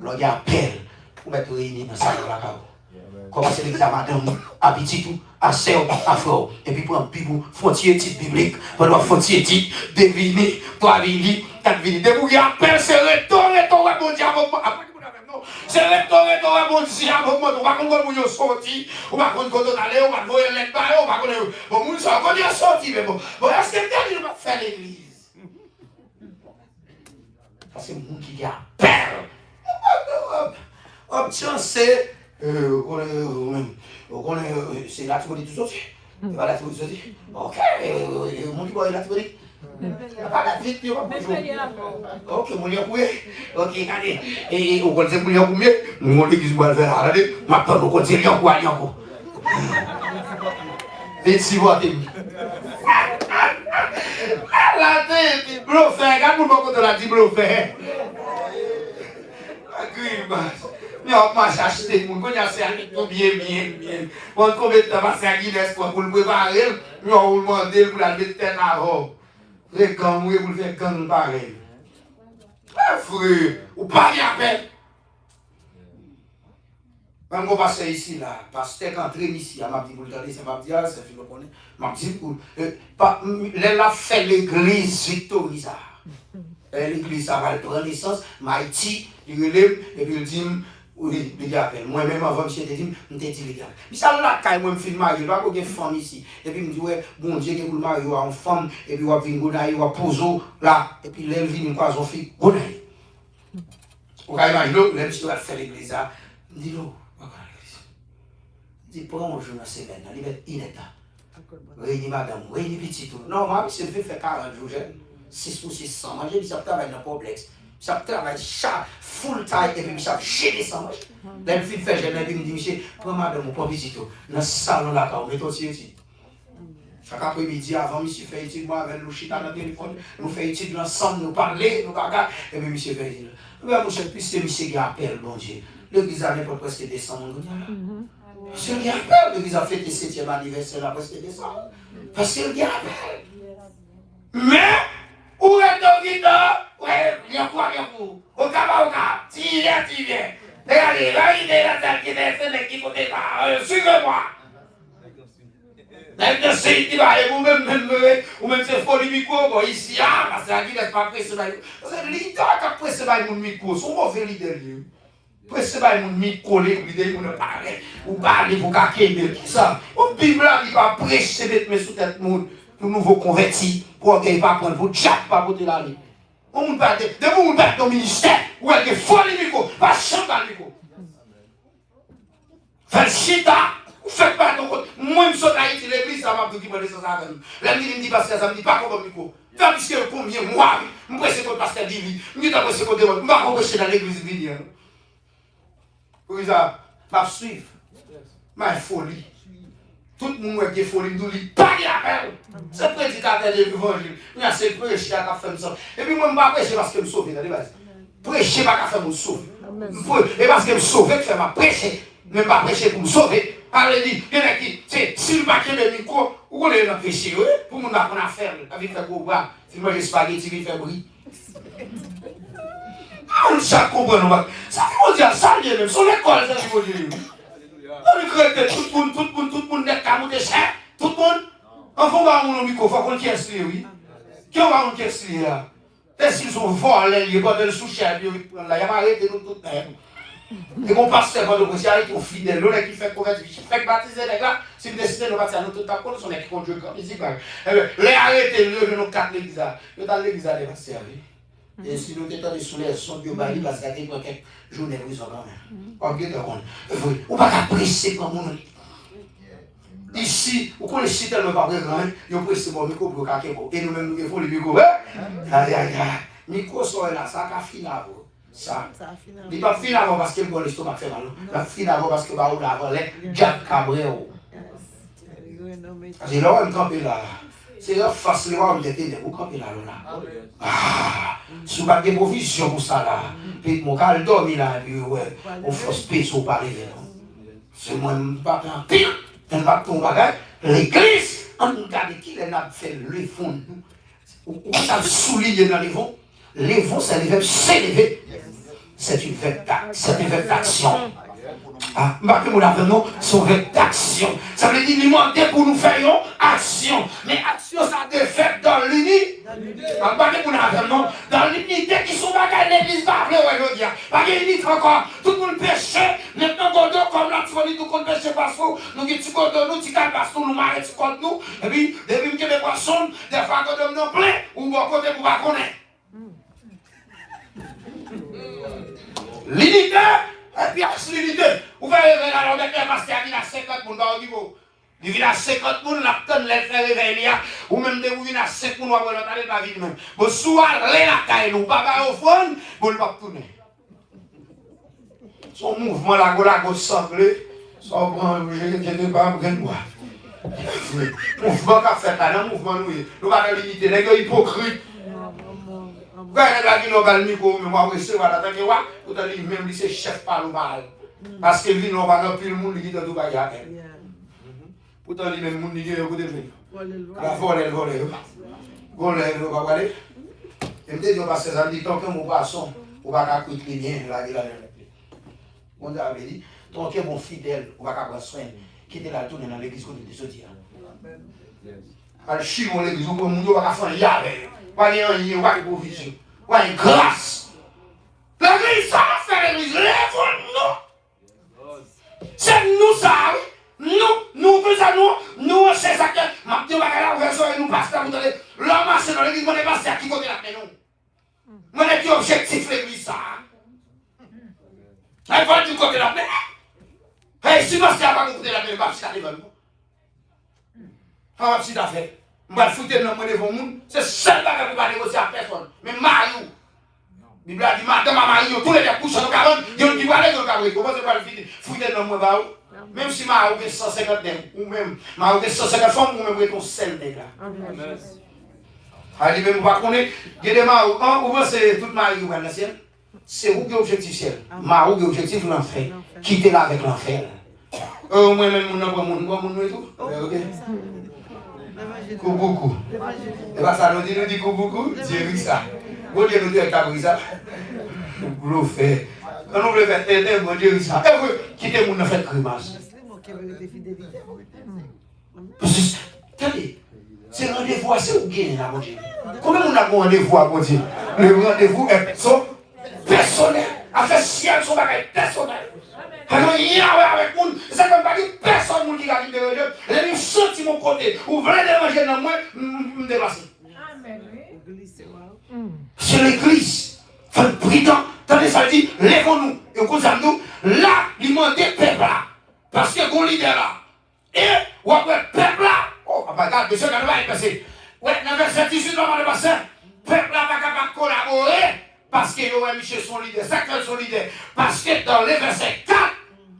Le gars appelle pour mettre réunir dans ça, là, commencer l'église à madame, à petit tout, à sœur, à frère. Et puis pour un pibou, frontier type biblique, pendant frontier type, deviner, toi vini, t'as vini. Dès que vous appelez, c'est retourner, bon Dieu, avec moi. Après, c'est retourner, bon Dieu, avec moi. On va comprendre où sorti, on va comprendre où aller, on va voir les bails, on va connaître. Bon, nous sommes connus sorti, mais bon. Bon, est-ce que quelqu'un va faire l'église? Parce que c'est mon qui a peur. Option c'est. C'est la théorie tout sorti. C'est pas la théorie tout sorti. Ok, mon qui la théorie. Pas la vie, tu vois. Ok, mon lien coué. Ok, regardez. Et on connaît mon lien combien? Mon l'église va faire. Regardez, maintenant on connaît lien quoi, lien quoi. 26 voix. Là, t'es bluffé. Regarde mon côté là, dit bluffé. Mais on m'a acheté, mon cognac, c'est tout bien. On combien de temps passer à Guinness pour le préparer, mais on lui demande pour la mettre tête avant. Les gants, vous le faire gang pareil. Frère, ou pas bien fait. Quand on passe ici, là, parce que quand on entre ici, on m'a dit, vous le regardez, c'est m'a dit, c'est fini, on connaît. M'a dit, elle a fait l'église Victorisa. L'église, ça va prendre naissance, Maïti, il relève, et puis il dit, oui, il appelle. Moi-même, avant, je t'ai dit, je t'ai dit, les gars. Mais ça, là, quand moi, je me fais marier, je ne vais pas avoir femme ici. Et puis, il me dit, ouais, bon Dieu, que vous le mariez en femme, et puis, on va venir, on va poser là, et puis, là, il vient, quoi, son fils, on aille. On va imaginer, là, monsieur va faire l'église, là. Il me dit, non, on va faire l'église. Il dit, prends un jour dans la semaine, il va être inétat. Réunis madame, réunis petit tout. Non, moi, je fais 40 jours, 6 ou 600. Moi, j'ai dit, ça travaille dans le complexe. Ça travaille full time et puis ça gêne ça. Là, le fils fait, j'ai me dit, monsieur, prends madame, prends petit tout. Dans le salon là, on met aussi ici. Chaque après-midi, avant, monsieur fait étude, moi, avec nous, chita dans le téléphone, nous faisons étude ensemble, nous parler, nous regarder. Et puis, monsieur fait étude. Mais monsieur, puisque monsieur qui appelle, bon Dieu, l'église a même presque décembre. Monsieur qui appelle, l'église a fait le 7e anniversaire, là, presque décembre. Parce qu'il y appelle. Mais, où est ton guitare? Ouais, viens voir, au cas, tu viens. Regardez, la salle qui est qui côté là, suivez-moi. Maintenant, c'est qui va, ou même c'est folie micro, ici, là, parce que la guitare n'est pas pressée. Parce que le leader qui a pressé mon micro, son mauvais leader. Pressé mon micro, les leaders, ou parler pour caquer, qui ça? Au Bible, il va prêcher, mettre sous tête monde. Pour nouveau converti, pour qu'il pas prendre, pour tchap, pas pour la vie. On ne pas de vous mettre dans le ministère, où elle est folle micro, pas chanter le micro. Faites chita, vous faites pas ton compte. Moi, je suis à Haïti, l'église, ça m'a dit qu'il prend ça avec nous. L'église me dit parce que ça me dit pas comment le micro. Tandis que combien moi, je presse contre le pasteur Divi, je suis pressé contre moi, je ne vais pas prêcher dans l'église Divi. Pour ça, je vais suivre. Ma folie. Tout le monde qui est folie, nous dit, pas de appel. C'est le prédicateur de l'évangile. C'est le prêcher à la femme. Et puis moi, je ne vais pas prêcher parce que je me sauve. Prêcher pas qu'à faire me sauver. Et parce que je me sauve, je fais ma prêcher. Je ne vais pas prêcher pour me sauver. Allez, dit, il y en a qui, si le paquet de micro, où est le péché, pour nous apprendre à faire, avec faire gros bras, si moi j'ai spaghetti, il fait bruit. On ne comprend pas. Ça veut dire ça, même. Son école, ça veut dire. Tout le monde n'est qu'à monter cher. Tout le monde. Enfin, on va avoir un micro, il faut qu'on caisse les, oui. Qui on va caisse les là? Est-ce qu'ils sont volés, ils vont le sous-cher, ils vont arrêter nous tout le temps. Et mon pasteur, quand on est au fidèle, l'on qui fait convertir, qui fait baptiser les gars, si vous décidez de baptiser nous tout à coup, nous sommes qui conduisent comme ici. Les arrêter, nous quatre l'église, nous dans l'église à les pasteurs. Et si nous étions sous les sons de Bali, parce qu'il y a quelques journées de prison quand même. On ne va pas presser comme on. Ici, vous connaissez tellement pas de grand, ils ont pressé mon micro pour caquer. Et nous-mêmes, nous avons le micro. Micro soit là, ça a fini avant. Ça. Il pas fini avant parce que le l'estomac fait mal. Il a fini avant parce que on a volé Jack Cabrero. C'est là où on campe là. C'est là face les voir, on était où camper là. Ah, si vous n'avez pas de provision pour ça là, puis mon cas dormi là, puis ouais, on force paix sur pas arriver. C'est moi, je ne pas en pire, je ne pas ton bagage. L'église, on regarde qui a fait le fond. On a souligné dans les vents. Les vents, c'est les verbes s'élever. C'est une verbe d'action. Ah, marquez mon avenant, son verbe d'action. Ça veut dire demander pour nous faire action. Mais action, ça doit faire dans l'unité. Marquez mon avenant, dans l'unité qui sont bagages l'église va appeler, ouais, je veux dire. Pas d'unité encore. Tout le monde pêche. Maintenant, comme la folie, tout le monde pêche parce que nous, nous, nous, parce que nous, marrer contre nous. Et puis, depuis que les poissons, des fois, quand nous sommes pleins, ou bon côté pour pas connaître. L'unité, et puis l'unité. Vous verrez, alors, maintenant, parce qu'il y a 50 personnes dans le niveau. Il vient à 50 personnes, la tonne les fait réveiller, ou même de vous venez à 5 personnes, vous allez pas vivre même. Vous soit allez la caille, nous, pas au fond, vous ne pas tourner. Son mouvement, la gauche sanglée, son grand, je ne sais pas, Mouvement qu'a fait là, dans mouvement nous, nous pas limiter, les gars hypocrites. Quand les gars qui n'ont pas le micro, mais moi, recevoir la tête, vous avez dit, même si c'est chef par le mal. Parce que lui, non, pas plus le monde qui est dans tout bagarre. Pourtant, lui, même le monde qui est à côté de lui. La volée. Vous voyez? Et me dit, on va se dire, tant que mon garçon, on va quitter bien, là, il a on avait dit, tant que mon fidèle, on va prendre soin, quitter la tourner dans l'église côté de ce dire. Al chimon l'église, on va faire un yave, pas un pas de provision, pas une grâce. L'église, ça va faire l'église, lève-nous. C'est nous ça, nous, c'est ça que, ma petite bagarre, nous passons, l'homme marche dans l'église, on est passé à qui côté la maison. Mon objectif l'église ça. Il faut du côté de la paix. Et si moi, je ne pas côté de la paix, je ne vais pas faire devant moi. Je ne vais pas faire. Je vais foutre dans mon devant monde. C'est seul bagage pour ne pas négocier à personne. Mais Mario. La Bible a dit, madame, Mario, tous les deux couchent dans le caron, ils ont dit, voilà, ils ont dit, comment c'est pas le foutre dans mon devant. Même si Mario a 150 ou même Mario a 150 femmes, ou même ton seul là. Elle dit, même pas qu'on est, il y a des Mario, ou c'est toute Mario dans le ciel. C'est où qui est l'objectif ciel. Marou qui est l'objectif l'enfer. Quittez là avec l'enfer. Moi-même, je ne sais pas. Kouboukou. Et bien ça nous dit Kouboukou, Dieu dit ça. Bon Dieu nous dit avec ta brisa. Vous le faites. Quand on le fait, bon Dieu dit ça. Et vous, quittez mon fait grimace. Attendez, c'est rendez-vous, c'est où gagner là, mon Dieu. Comment on a un rendez-vous à mon Dieu? Le rendez-vous est personnel. Affaire ciel, son bagage personnel. Alors, il y a avec moi, c'est comme pas que personne qui a dit de Dieu. Et je senti mon côté. Vous voulez déranger dans moi, je me déplace. C'est l'église. Fait le président. Tandis ça dit, lèvons-nous. Et vous savez, nous, là, il m'a dit peuple là. Parce que vous leader là. Et, ou après, peuple là. Oh, regarde, monsieur, quand va y passer. Ouais, dans le verset 18, on va le passer. Peuple là, va capable de collaborer. Parce que Michel son leader, ça fait son leader. Parce que dans le verset 4,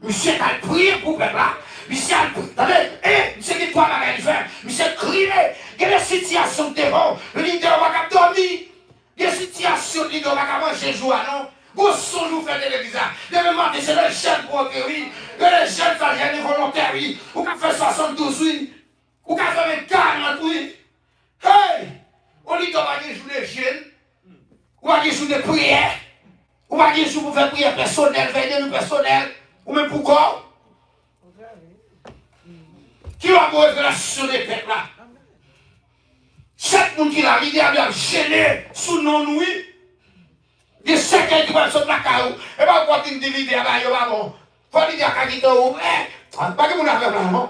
Michel a prié pour le peuple là. Michel a prié. Attendez, Michel dit quoi va faire? Michel crié. Il y a des situations de terror. Le leader va pas dormir. Il y a des situations de leader va pas manger joie, non? Vous son nous fait de l'église. De même, c'est les jeunes pour oui. Les jeunes font des volontaires, oui. Ou qu'on fait 72, oui. Ou qu'on fait 40, oui. Hey! On dit qu'on va jouer les jeunes. Ou pas des jours de prière, ou pas des jours pour faire prière personnelle, veiller nous personnel, ou même pour quoi? Qui va avoir une relation des peuples là? Chaque monde qui l'a l'idée a gêné sous nos nuits. Des secrets qui vont sur la carreau. Et pas quoi qu'il dit l'idée à la bon. Faut l'idée à la guitare ou pas que mon affaire là, non?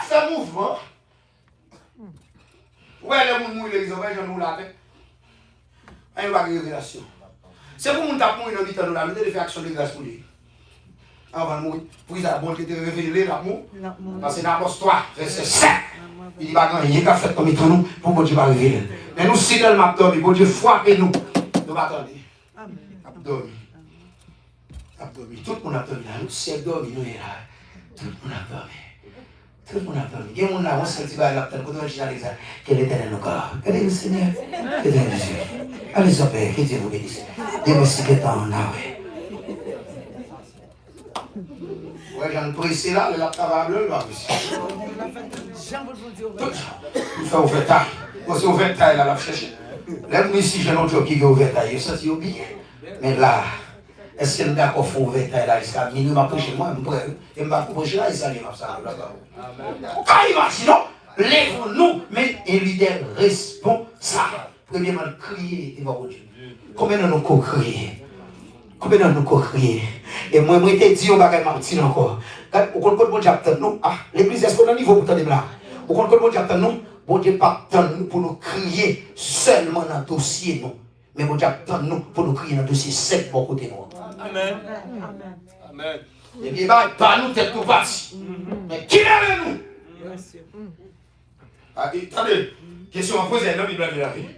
C'est un mouvement. Ouais, les gens mouillent les oreilles, j'en ai la tête. Il n'y a pas de révélation. C'est pour nous taper une vie dans la vie de faire action de grâce pour lui. Avant de mourir, pour qu'ils aient bon qui te révélé l'amour. Parce que dans l'apôtre 3, verset 7, il dit, il n'y a qu'à faire comme entre nous pour que Dieu va révéler. Mais nous, si dans l'abdomen, pour Dieu frappe nous. Nous va attendre. Abdomen. Abdomen. Tout le monde a dormi là. Nous, si abdomen, nous est là. Tout le monde a dormi. Tout le monde a dormi. Il y a un monde là, on sait que tu vas là, quand on dit Alexandre, quel est l'éternel corps. Quel est le Seigneur? Quel est Jésus? Allez, Père, que Dieu vous bénisse. Dieu merci que t'en as, ouais. Ouais, j'en pressé là, le travail bleu, là, monsieur. Il fait ouvert taille. Parce ouvert taille, là, la chercher. Là, ici, j'ai l'autre qui est ouvert taille. Ça, c'est oublié. Mais là, est-ce que nous d'accord pour ouvert taille là, jusqu'à minuit, m'a prêché moi, je m'a prêché là, il s'allie, m'a ça. Quand il va, sinon, lève-nous, mais un leader responsable. Premièrement, crier devant Dieu. Combien de nous crier? Combien de nous crier? Et moi, je t'ai dit, on va gagner ma petite encore. Au compte de bon Dieu, nous, l'église, est-ce qu'on a un niveau pour t'en là? Au compte de bon Dieu, nous, bon Dieu, pas nous pour nous crier seulement dans le dossier, non. Mais bon Dieu, nous pour nous crier dans le dossier, c'est bon côté nous. Amen. Amen. Et bien, pas nous, tête nous parti. Mais qui est nous? Attendez, question à poser, non, Bible de la vie.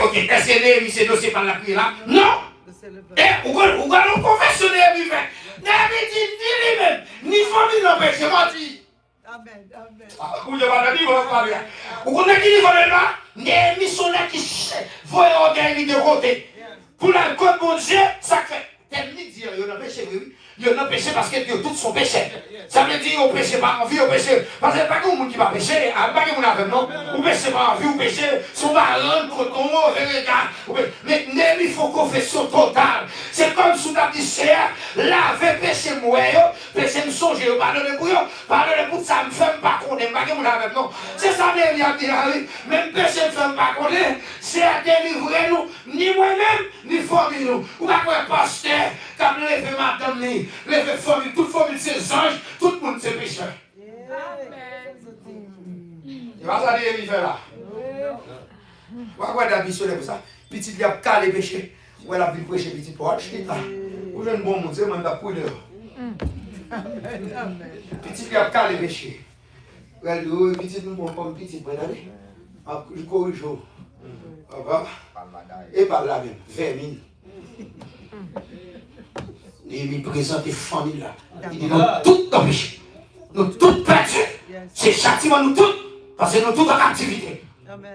Ok, est-ce que c'est dossier par la prière là? Non! Et où allons confessionner lui-même? N'avait dit ni lui-même, ni famille n'empêche, menti. Amen. Amen. Vous connaissez qui dit là? Des missionnaires qui voient orgueil de côté. Pour la côte bon Dieu, ça fait. Terminé de dire, il y a un péché, oui. Il y a un péché parce que tous sont péchés. Ça veut dire, on péché par envie, on péché. Parce que pas que monde qui va pécher, pas que monde avec non. On péché par envie, on péché. Son baron, coton, mais il faut confession totale. C'est comme si on a dit, c'est laver péché moi, péché me songer, pardonner pour eux, pardonner pour ça, me fait pas connaître, pas que monde avec non. C'est ça, il a dit, même péché me fait pas connaître, c'est à délivrer nous, ni moi-même, ni famille nous. Ou pas quoi, pasteur, comme lever madame, lever famille, toute famille, c'est anges, tout le monde, c'est pécheur. Il va ça dire, il fait là. Pourquoi tu as missionné pour ça? Petit, il a calé péché. Ou elle a vu prêcher petit pour acheter ça. Ou j'ai un bon monde, c'est moi qui ai pris petit, il a calé péché. Elle dit, petit, nous ne pouvons pas petit, pour aller. Je corrige. Et par là même, 20 000. Il me présente les familles là. Il dit, nous tous dans le péché. Nous tous perdus. C'est châtiment, nous tous. Parce que nous tous en activité.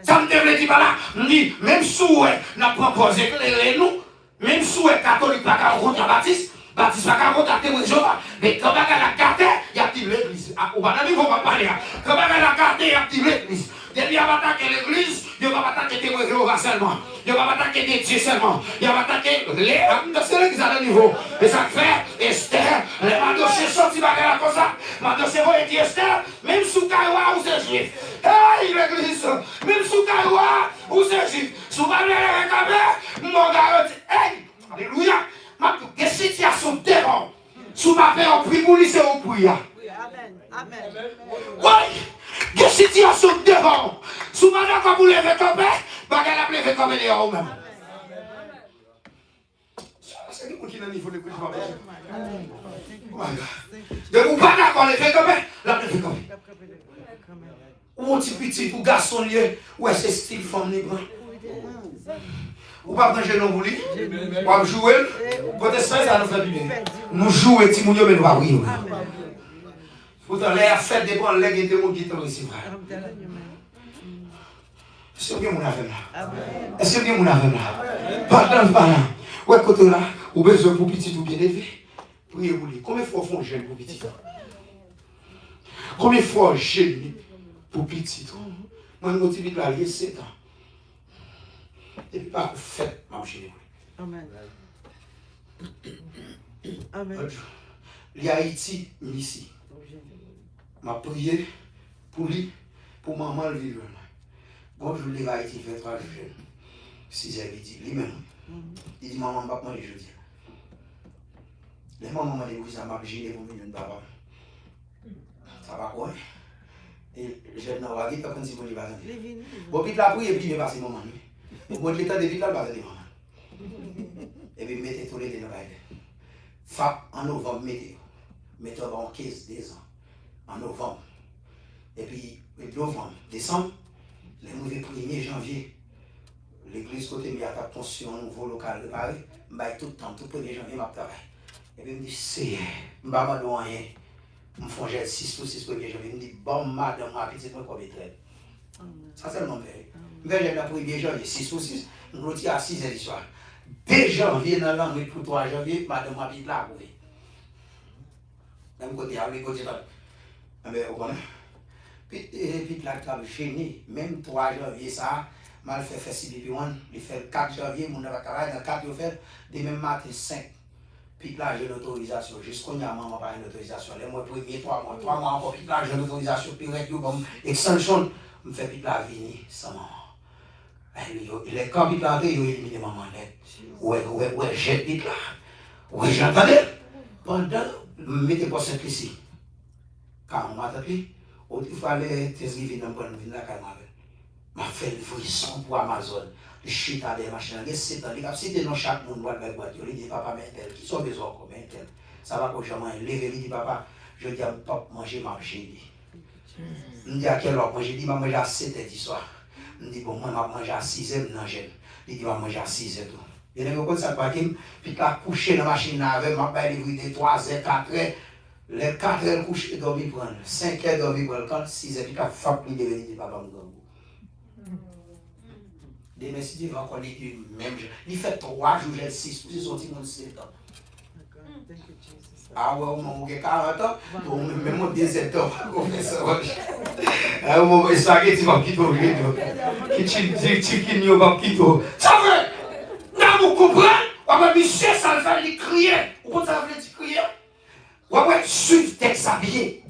Ça me devait dire par là. Je dis, même si nous avons proposé éclairer nous, même si nous sommes catholiques, pas qu'à rencontrer Baptiste, Baptiste pas qu'à rencontrer témoin Jéhovah. Mais quand on a la carte, il y a dit l'église. On va il ne faut pas parler. Quand on a la carte, il y a dit l'église. Depuis qu'il va attaquer l'église, il va attaquer témoin Jéhovah seulement. Il va attaquer des dieux seulement. Il va attaquer les. C'est l'église à le niveau. Et ça fait Esther, les madochés sortis bagarre comme ça. Madochés vont dire Esther, même sous Kaïwa ou c'est juif. Hey, l'église, même sous Kaïwa ou c'est juif. Sous Bagarre avec Kabé, mon garanti. Hey, alléluia. Quelle situation devant. Sous ma paix, on prie pour lui, c'est au prier. Amen. Amen. Oui, quelle situation devant. Sous ma paix, quand vous levez comme ça, Bagarre a levé comme elle est au même. C'est lui qui n'a ni voulu que je m'appelle. De vous pas d'accord, lever comme elle, la levé comme elle. Ou un petit ou garçon lié, ou est-ce style femme libre? Ou pas quand je n'en voulais, ou à jouer, côté ça nous fait du bien. Nous jouons, Timounio, mais nous pas oui. Pourtant, les affaires dépendent de l'aigle et de mon qui est ici. Est-ce que vous avez là? Est-ce que vous avez là? Pardon, pardon. Où est côté là? Ou besoin pour petit ou bien élevé? Priez pour lui. Combien de fois font jeune pour petit? Combien de fois jeune pour petit? Moi, je motive là, il y a 7 ans. Et puis, pas fait, ma chérie. Amen. Amen. Il y a Haïti, ici. Je prié pour lui, pour maman le vivre. Bon, je l'ai Haïti, fait 3 jours. 6 h midi, lui-même. Il dit, maman, je ne vais pas manger jeudi. Les mamans m'ont dit, ça m'a gêné pour venir de papa. Ça va quoi? Et je n'ai pas dit, quand il va venir. Bon, puis la prière, puis il est passé maman. Bon, l'état de vie, là, il va venir maman. Et puis, mettez tous les deux dans la vie. FAP, en novembre, mettez en 15 des ans. En novembre. Et puis, novembre, décembre, le 1er janvier, l'église côté mis à ta construction un nouveau local de Paris, je vais tout le temps, tout le 1er janvier, je travaille. Et puis, je me dis, c'est, je ne vais pas me rien. Je me fais 6 ou 6 1er janvier. Je me dis, bon, madame, ma petite, moi, comme traite. Ça, c'est le nom de je vais la 1er janvier, 6 ou 6, je me à 6 h du soir. 2 janvier, dans l'an pour 3 janvier, madame, ma petite, là, vous voyez. Même côté, avec côté, mais vous connaissez. Puis la table gêné, même 3 janvier, ça, mal fait CBP1, il fait 4 janvier, mon va travailler, dans 4 il fait, dès même matin 5. Puis là, j'ai l'autorisation, jusqu'au n'y a maman pas une autorisation. Les mois premiers, 3 mois encore, puis là, j'ai l'autorisation, puis règle comme extension, je me fais puis là, venir sans maman. Les camps, puis là, ils ont éliminé maman net. Ouais, j'ai puis là. Ouais, j'entendais. Pendant, mettez pas simple ici. Quand on m'a tapé, il fallait t'esquiver dans le bon vin la calme. Je fait le frisson pour Amazon. Le chute à des machines. Il y a 7 ans. Il y a cité dans chaque monde. Il dit papa, mais tel, qui sont besoin comme tel. Ça va que jamais lever. Il dit papa, je dis à mon papa, manger, manger. Il dit à quelle heure manger? Il dit, je mange à 7 h du soir. Il dit, bon, moi, je mange à 6 h, non, j'aime. Il dit, je mange à 6 h. Il y a des gens qui sont puis il a couché dans la machine avec, je vais livrer 3 h, 4 h. Les 4 heures couchées, dormi prendre. 5 heures dormi prendre. Quand 6 heures, il a fait plus de venir, papa me demain, si tu vas encore les même jour. Il fait 3 jours, j'ai 6, pour se sortir dans 7 ans. Ah ouais, on a 40 ans, même mon 17 ans, on fait ça. Ah ouais, ça qui va quitter, qui n'y va quitter. Ça vrai, vous comprenez? On va monsieur, ça va lui crier. Pourquoi ça va lui crier? On va suivre texte habillé.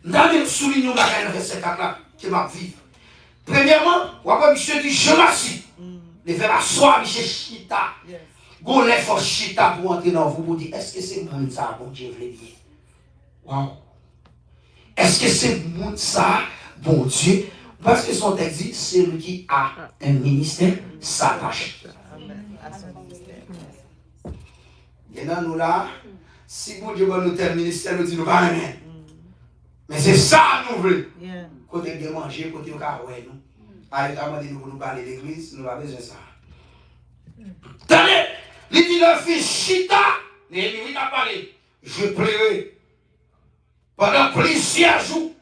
Dans le souligne, on va faire le verset 4 là, qui va vivre. Premièrement, on va monsieur dit, je m'assis. Les faire asseoir, monsieur Chita. Bon, les forces chita pour entrer dans vous, pour dire, est-ce que c'est monde ça, bon Dieu, veut bien? Wow. Est-ce que c'est monde ça, bon Dieu? Parce que son texte dit, celui qui a un ministère s'attache. Et dans nous là, si bon Dieu va nous faire un ministère, nous dit, nous pas rien. Mais c'est ça nous voulons. Côté de manger, côté de ouais, nous. Allez, nous nous parler d'église, nous avons besoin de ça. Tenez! Il dit le fils Chita, Néhémie a parlé. Je pleurais. Pendant plusieurs jours,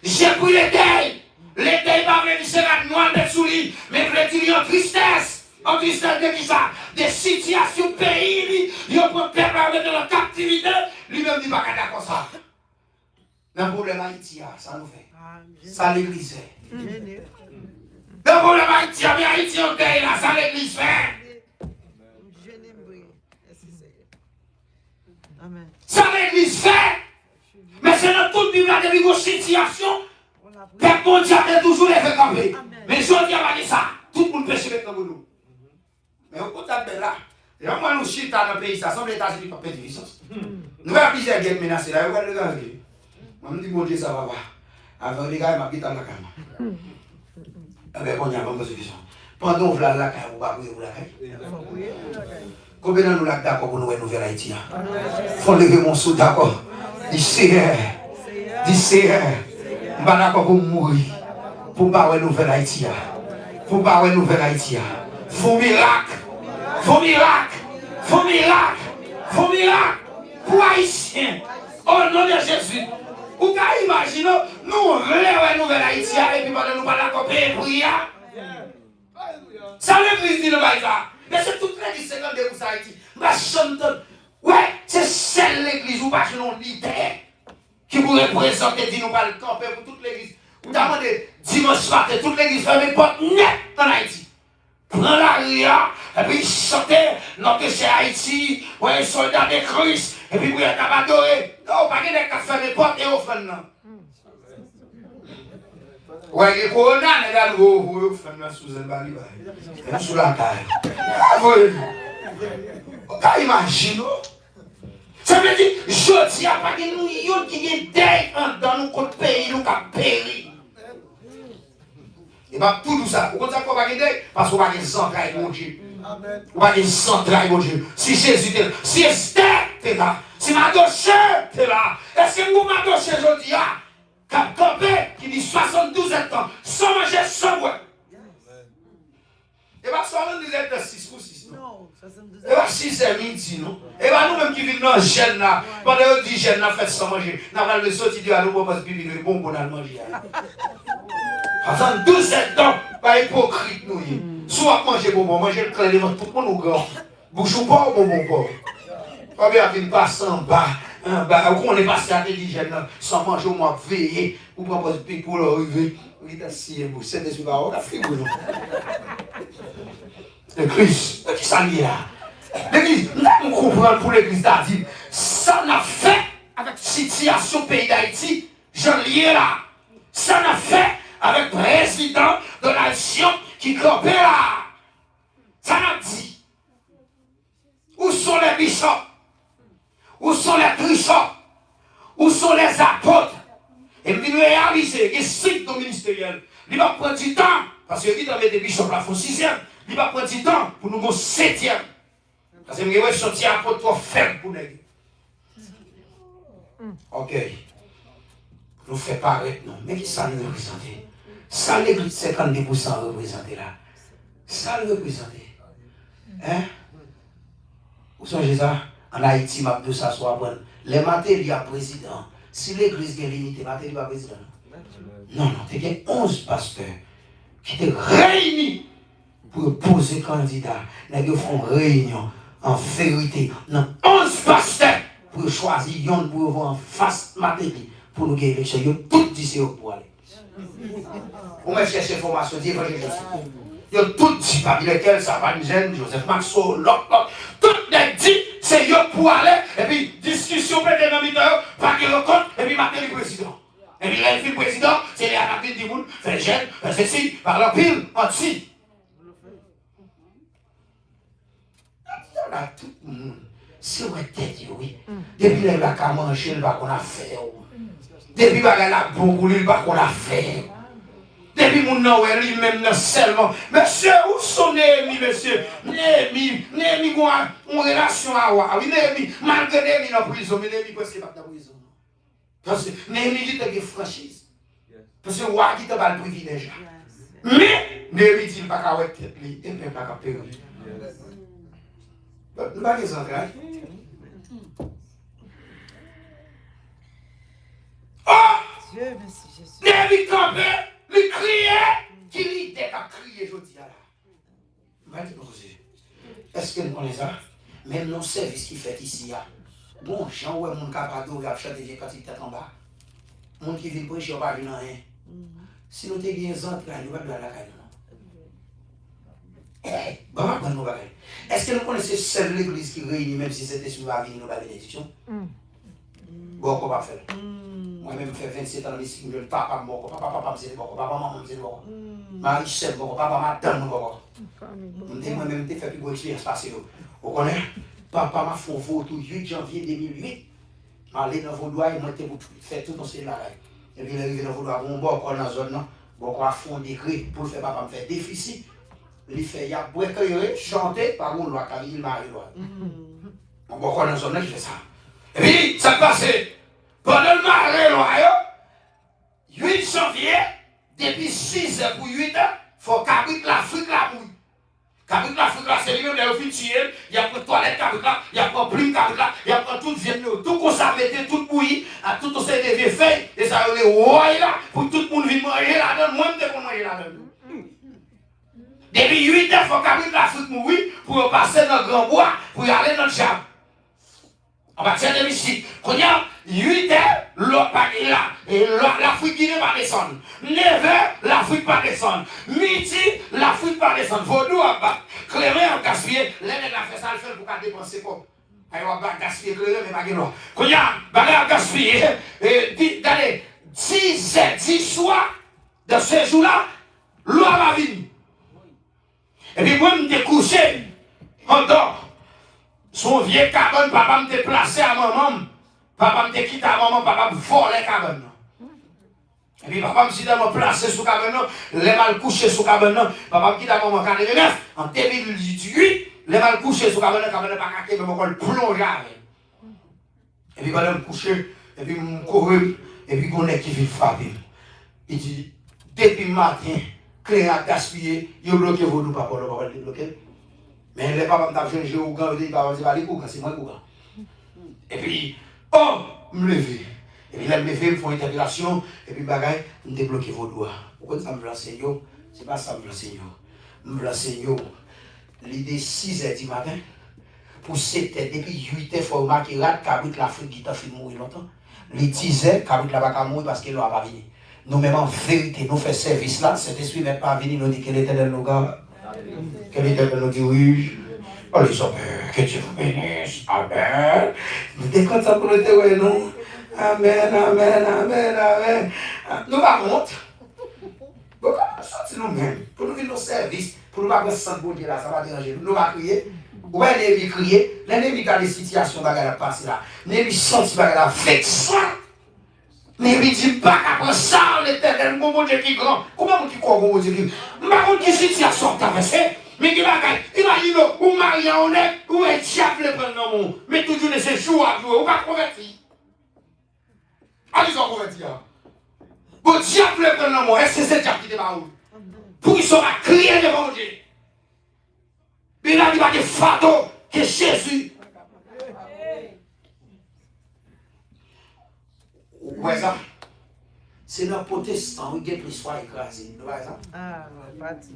j'ai pris les deuils. Les deuils pas venir c'est la noire des souliers, mais je dire en tristesse de qui ça? Des situations pays, il prend le peuple avec de la captivité, lui-même dit pas d'accord ça. Le problème Haïti, ça nous fait. Ça l'église fait. Le problème Haïti, mais Haïti on deuil là, ça l'église fait. Ça l'église fait. Mais c'est dans toute Bible de une situation. Père bon Dieu a toujours les fait camper. Mais je dis à ça. Tout le monde peut se mettre comme nous. Mais au côté de là, et moi nous chita dans le pays, ça semble les États-Unis pas perdre puissance. Nous avons plusieurs guerres menacées là. Regardez le gars. Moi je dis bon Dieu ça va pas. Avant les gars, il m'a dans la caméra. Avec on y a pas de solution. Pendant on la caméra, on va prier pour la caméra. Combien de nous sommes d'accord pour nous une nouvelle Haïti? Il faut lever mon sou d'accord. Dis Seigneur, je ne suis pas d'accord pour mourir. Pour ne pas une nouvelle Haïti. Pour ne pas une nouvelle Haïti. Faut miracle. Faut miracle. Faut miracle. Faut miracle. Pour Haïtiens. Au nom de Jésus. Vous pouvez imaginer, nous relèvons une nouvelle Haïti et puis pendant nous pas d'accord pour prier. Ça l'église dit le baïsa. Mais c'est toute l'église secondaire pour ça Haïti. Ouais, c'est celle l'église où pas un leader qui vous représente et dit nous pas le camper pour toute l'église. Vous demandez dimanche matin, toute l'église ferme les portes net en Haïti. Prends la ria, et puis chantez notre c'est Haïti, ouais, soldat de Christ, et puis vous êtes adoré. Non, pas qu'il y ait qu'à fermer les portes et offrir. Ouais, le corona, les gars, vous faites sous un bali, sous la taille. Vous imaginez? Ça veut dire, je dis à pas que nous y qui est deuil dans notre pays, nous avons péri. Et bien, tout ça, vous comprenez pourquoi vous deuil? Parce qu'on va avoir une centrale, mon Dieu. On va avoir une centrale, mon Dieu. Si Jésus est là, si Esther est là, si Madoché est là, est-ce que vous Madoché, je dis, qui dit 72 ans, sans manger, sans boire. Et bien, 72 ans, 6 pour 6. Non, 72 ans. Et bien, 6 et midi, non? Et bien, nous-mêmes qui vivons dans le gène là, pendant que nous disons gène là, faites sans manger. Nous avons le sorti de nous parce que nous avons bon pour manger. Pendant 12 ans, pas hypocrite, nous. Soit manger bonbon, manger le clé devant tout le monde au grand. Bouchou pas ou bonbon pas. Pas bien, il passe en bas. On est passé à l'indigène sans manger, on m'a veillé. Ou pas parce que pour l'arrivée, il est assis, vous savez, c'est on a fait vous. L'église, qui ça lié là? L'église, nous comprenons pour l'église d'Adi. Ça n'a fait avec la situation pays d'Haïti, je lié là. Ça n'a fait avec le président de la nation qui campait là. Ça n'a dit. Où sont les bishops? Où sont les trichants? Où sont les apôtres? Et puis nous réaliser que c'est ton ministériel. Il va prendre du temps, parce que il va mettre des bishops là, il faut 6e. Il va prendre du temps pour nous go 7e. Parce que nous avons sorti un peu trop faible pour nous. Ok. Nous faisons pareil, non. Mais qui ça nous représente? Ça, l'église 52% représenté là. Ça le représente. Hein? Vous songez ça? En Haïti, m'a de s'asseoir prendre. Les matériaux à président. Si l'église est l'unité, matériaux à président. Non, il y a 11 pasteurs qui étaient réunis pour poser candidat. Ils font réunion en vérité. Non, 11 pasteurs pour choisir yon pour voir en face matériel pour nous gagner l'élection. Ils ont tout dit c'est pour aller. On va chercher information d'évangile. Ils ont tout dit, parmi lesquels ça va Joseph Maxo, l'autre. Tout est dit, c'est eux pour aller. Et puis, discussion peut-être dans le milieu, pas de rencontre, et puis matin le président. Et puis, le président, c'est les attaques du monde, fait jeune, fait ceci, par la pile, anti. On a tout le monde. C'est vrai, tête, oui. Depuis les bacs à manger, le bac qu'on a fait. Depuis les bacs à la bourre, le bac qu'on a fait. Depuis mon nom, lui-même, seulement. Monsieur, où sont Néhémie, monsieur? Néhémie, on relation à moi. Oui, Néhémie, malgré Néhémie dans la prison, mais Néhémie presque pas dans la prison. Parce que Néhémie dit qu'il y a franchise. Parce que roi qui t'a pas le privilège. Mais Néhémie dit qu'il n'y a pas de tête, il n'y a pas de périr. Nous ne pouvons pas les entrer. Oh! Dieu, merci Jésus. Néhémie campait. Il criait, qu'il était à crier, je dis à la. Est-ce que nous connaissons ça? Même nos services qui fait ici, bon, Jean, ouais, mon capable de chanter quand il était en bas. Mon qui vient prêcher, on va venir rien. Si nous avons des entrailles, nous ne pouvons pas la caille. Est-ce que nous connaissons seule l'église qui réunit, même si c'était sur la vie, nous avons la bénédiction? Bon, on va faire. Moi-même, je fais 27 ans dans les signes, papa, papa, c'est bon, papa, maman, c'est bon. Marie, c'est bon, papa, madame, bon. Moi-même, je fais plus de expérience passée. Vous connaissez? Papa m'a fait un photo 8 janvier 2008. Je suis allé dans vos doigts et je suis fait tout dans ces bagages. Et puis, je suis arrivé dans vos doigts, bon, dans la zone, non. Bon, on a fait un décret pour faire papa me faire déficit. Il fait, il y a pour éclairer, chanter, par contre, loi, car il m'a loi. Bon, dans la zone, je fais ça. Et puis, ça passe. Pendant le marais, 8 janvier, depuis 6 heures pour 8 heures, il faut qu'avec l'Afrique là bouille. Qu'avec l'Afrique là, c'est lui-même, il y a pas de toilette qu'avec là, il y a pas de plume qu'avec là, il y a pas tout vienne, tout qu'on s'arrête, tout bouilli, à tout ces des feuilles, et ça les rois là, pour tout le monde venir manger là-dedans, moi je pour manger là-dedans. Depuis 8 heures, il faut qu'avec l'Afrique mouille, pour passer dans le grand bois, pour y aller dans le chab. On va tirer de ici. Quand il y a 8 heures, l'autre pas là. Et l'Afrique qui n'est pas descendre. 9 heures, l'Afrique pas descendre. Midi, l'Afrique pas descendre. Vaudou à battre. Clément a gaspillé. L'année de la fête, ça le fait pour qu'à dépenser quoi. Il va pas gaspiller Clément, mais pas de l'eau. Quand il y a bagarre gaspillé, d'aller 10 heures, 10 soirs, dans ce jour-là, l'eau va venir. Et puis moi, je me couché, en dehors. Son vieux cabane, papa me déplacé à maman. Papa me quitté à maman, papa me volé cabane. Et puis papa me dit de me placer sous cabane, les mal couché sous cabane. Papa me quitte à maman 49. En 2018, les mal couché sous cabane, cabane pas caqué, mais mon plongé avec. Et puis pendant me coucher, et puis me courir, et puis qu'on est qui vient frapper. Il dit, depuis le matin, clé à gaspiller, il a bloqué vos deux papas, le papa débloqué. Mais les papas m'ont changé au grand, ils m'ont dit, c'est moi qui. Et puis, oh, me lever. Et puis là, me lever, me font une interpellation, et puis bagaille, me débloquer vos doigts. Pourquoi ça me veut l'enseigner? C'est pas ça me veut l'enseigner. Me veut l'enseigner. L'idée 6 h du matin, pour 7 h, depuis 8 h, il faut remarquer qu'avec l'Afrique qui t'a fait mourir longtemps. Les 10 h, qu'avec la vaca mourir parce qu'elle n'a pas venu. Nous-mêmes, en vérité, nous faisons service là, cet esprit n'est pas venu, nous dit qu'elle était dans nos gars. Quel était le dirige? Oh les hommes, que Dieu vous bénisse. Amen. Nous sommes contents pour le terrain, non? Amen, amen, amen, amen. Nous pas honte. Nous allons sortir nous-mêmes. Pour nous venir au service, pour nous pas sentir bon Dieu là, ça va déranger. Nous allons crier. Ou bien l'ennemi crier. L'ennemi a des situations qui vont passer là. L'ennemi sent qu'il va vexant. L'ennemi dit pas qu'après ça, l'éternel, mon Dieu qui est grand. Comment on dit quoi, mon Dieu qui est grand? Par contre, qui situation traversée? Mais qui va gagner? Imagine, ou marié honnête, ou un diable prend dans le monde. Mais toujours de ces jours à jouer, ou pas convertir. Allez, on convertir. Bon diable prend dans le monde. Est-ce que c'est le diable qui te va où? Pour qu'ils soient criés devant Dieu. Mais là, il va dire Fado, que Jésus. Ouais, ça. C'est nos protestants qui ont plus soit écrasés. Vous voyez ça? Ah, pas dit.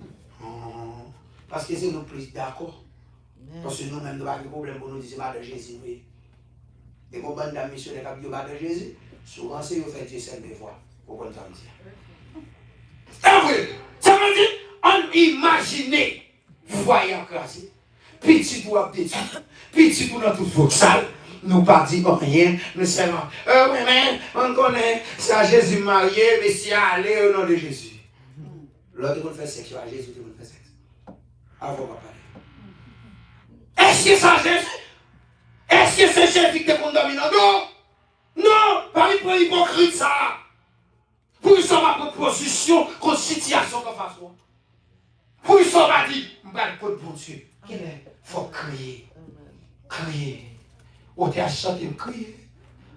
Parce que c'est nous plus d'accord. Parce que nous-mêmes, nous n'avons pas de problème pour nous dire c'est de Jésus. Oui. Et quand on a missionnaire qui a de Jésus, souvent c'est vous faites Dieu seul des fois. Vous comprenez ça me dire? Ah oui! Ça veut dire, on imagine, voyant écrasé, petit pour détruit, petit pour dans toute faute sale. Nous pas dit rien, nous seulement, oui, mais on connaît, c'est à Jésus marié, mais c'est allé au nom de Jésus. L'autre qu'on fait sexe, à Jésus qui fait sexe. Avant de parler. Est-ce que c'est Jésus? Est-ce que c'est Jésus qui est condamné? Non! Non! Pas une hypocrite ça! Pour une somme à proposition, contre situation comme façon. Pour une somme à dire, je vais le bon Dieu. Il faut crier. Crier. Ou t'es à chanter, crier.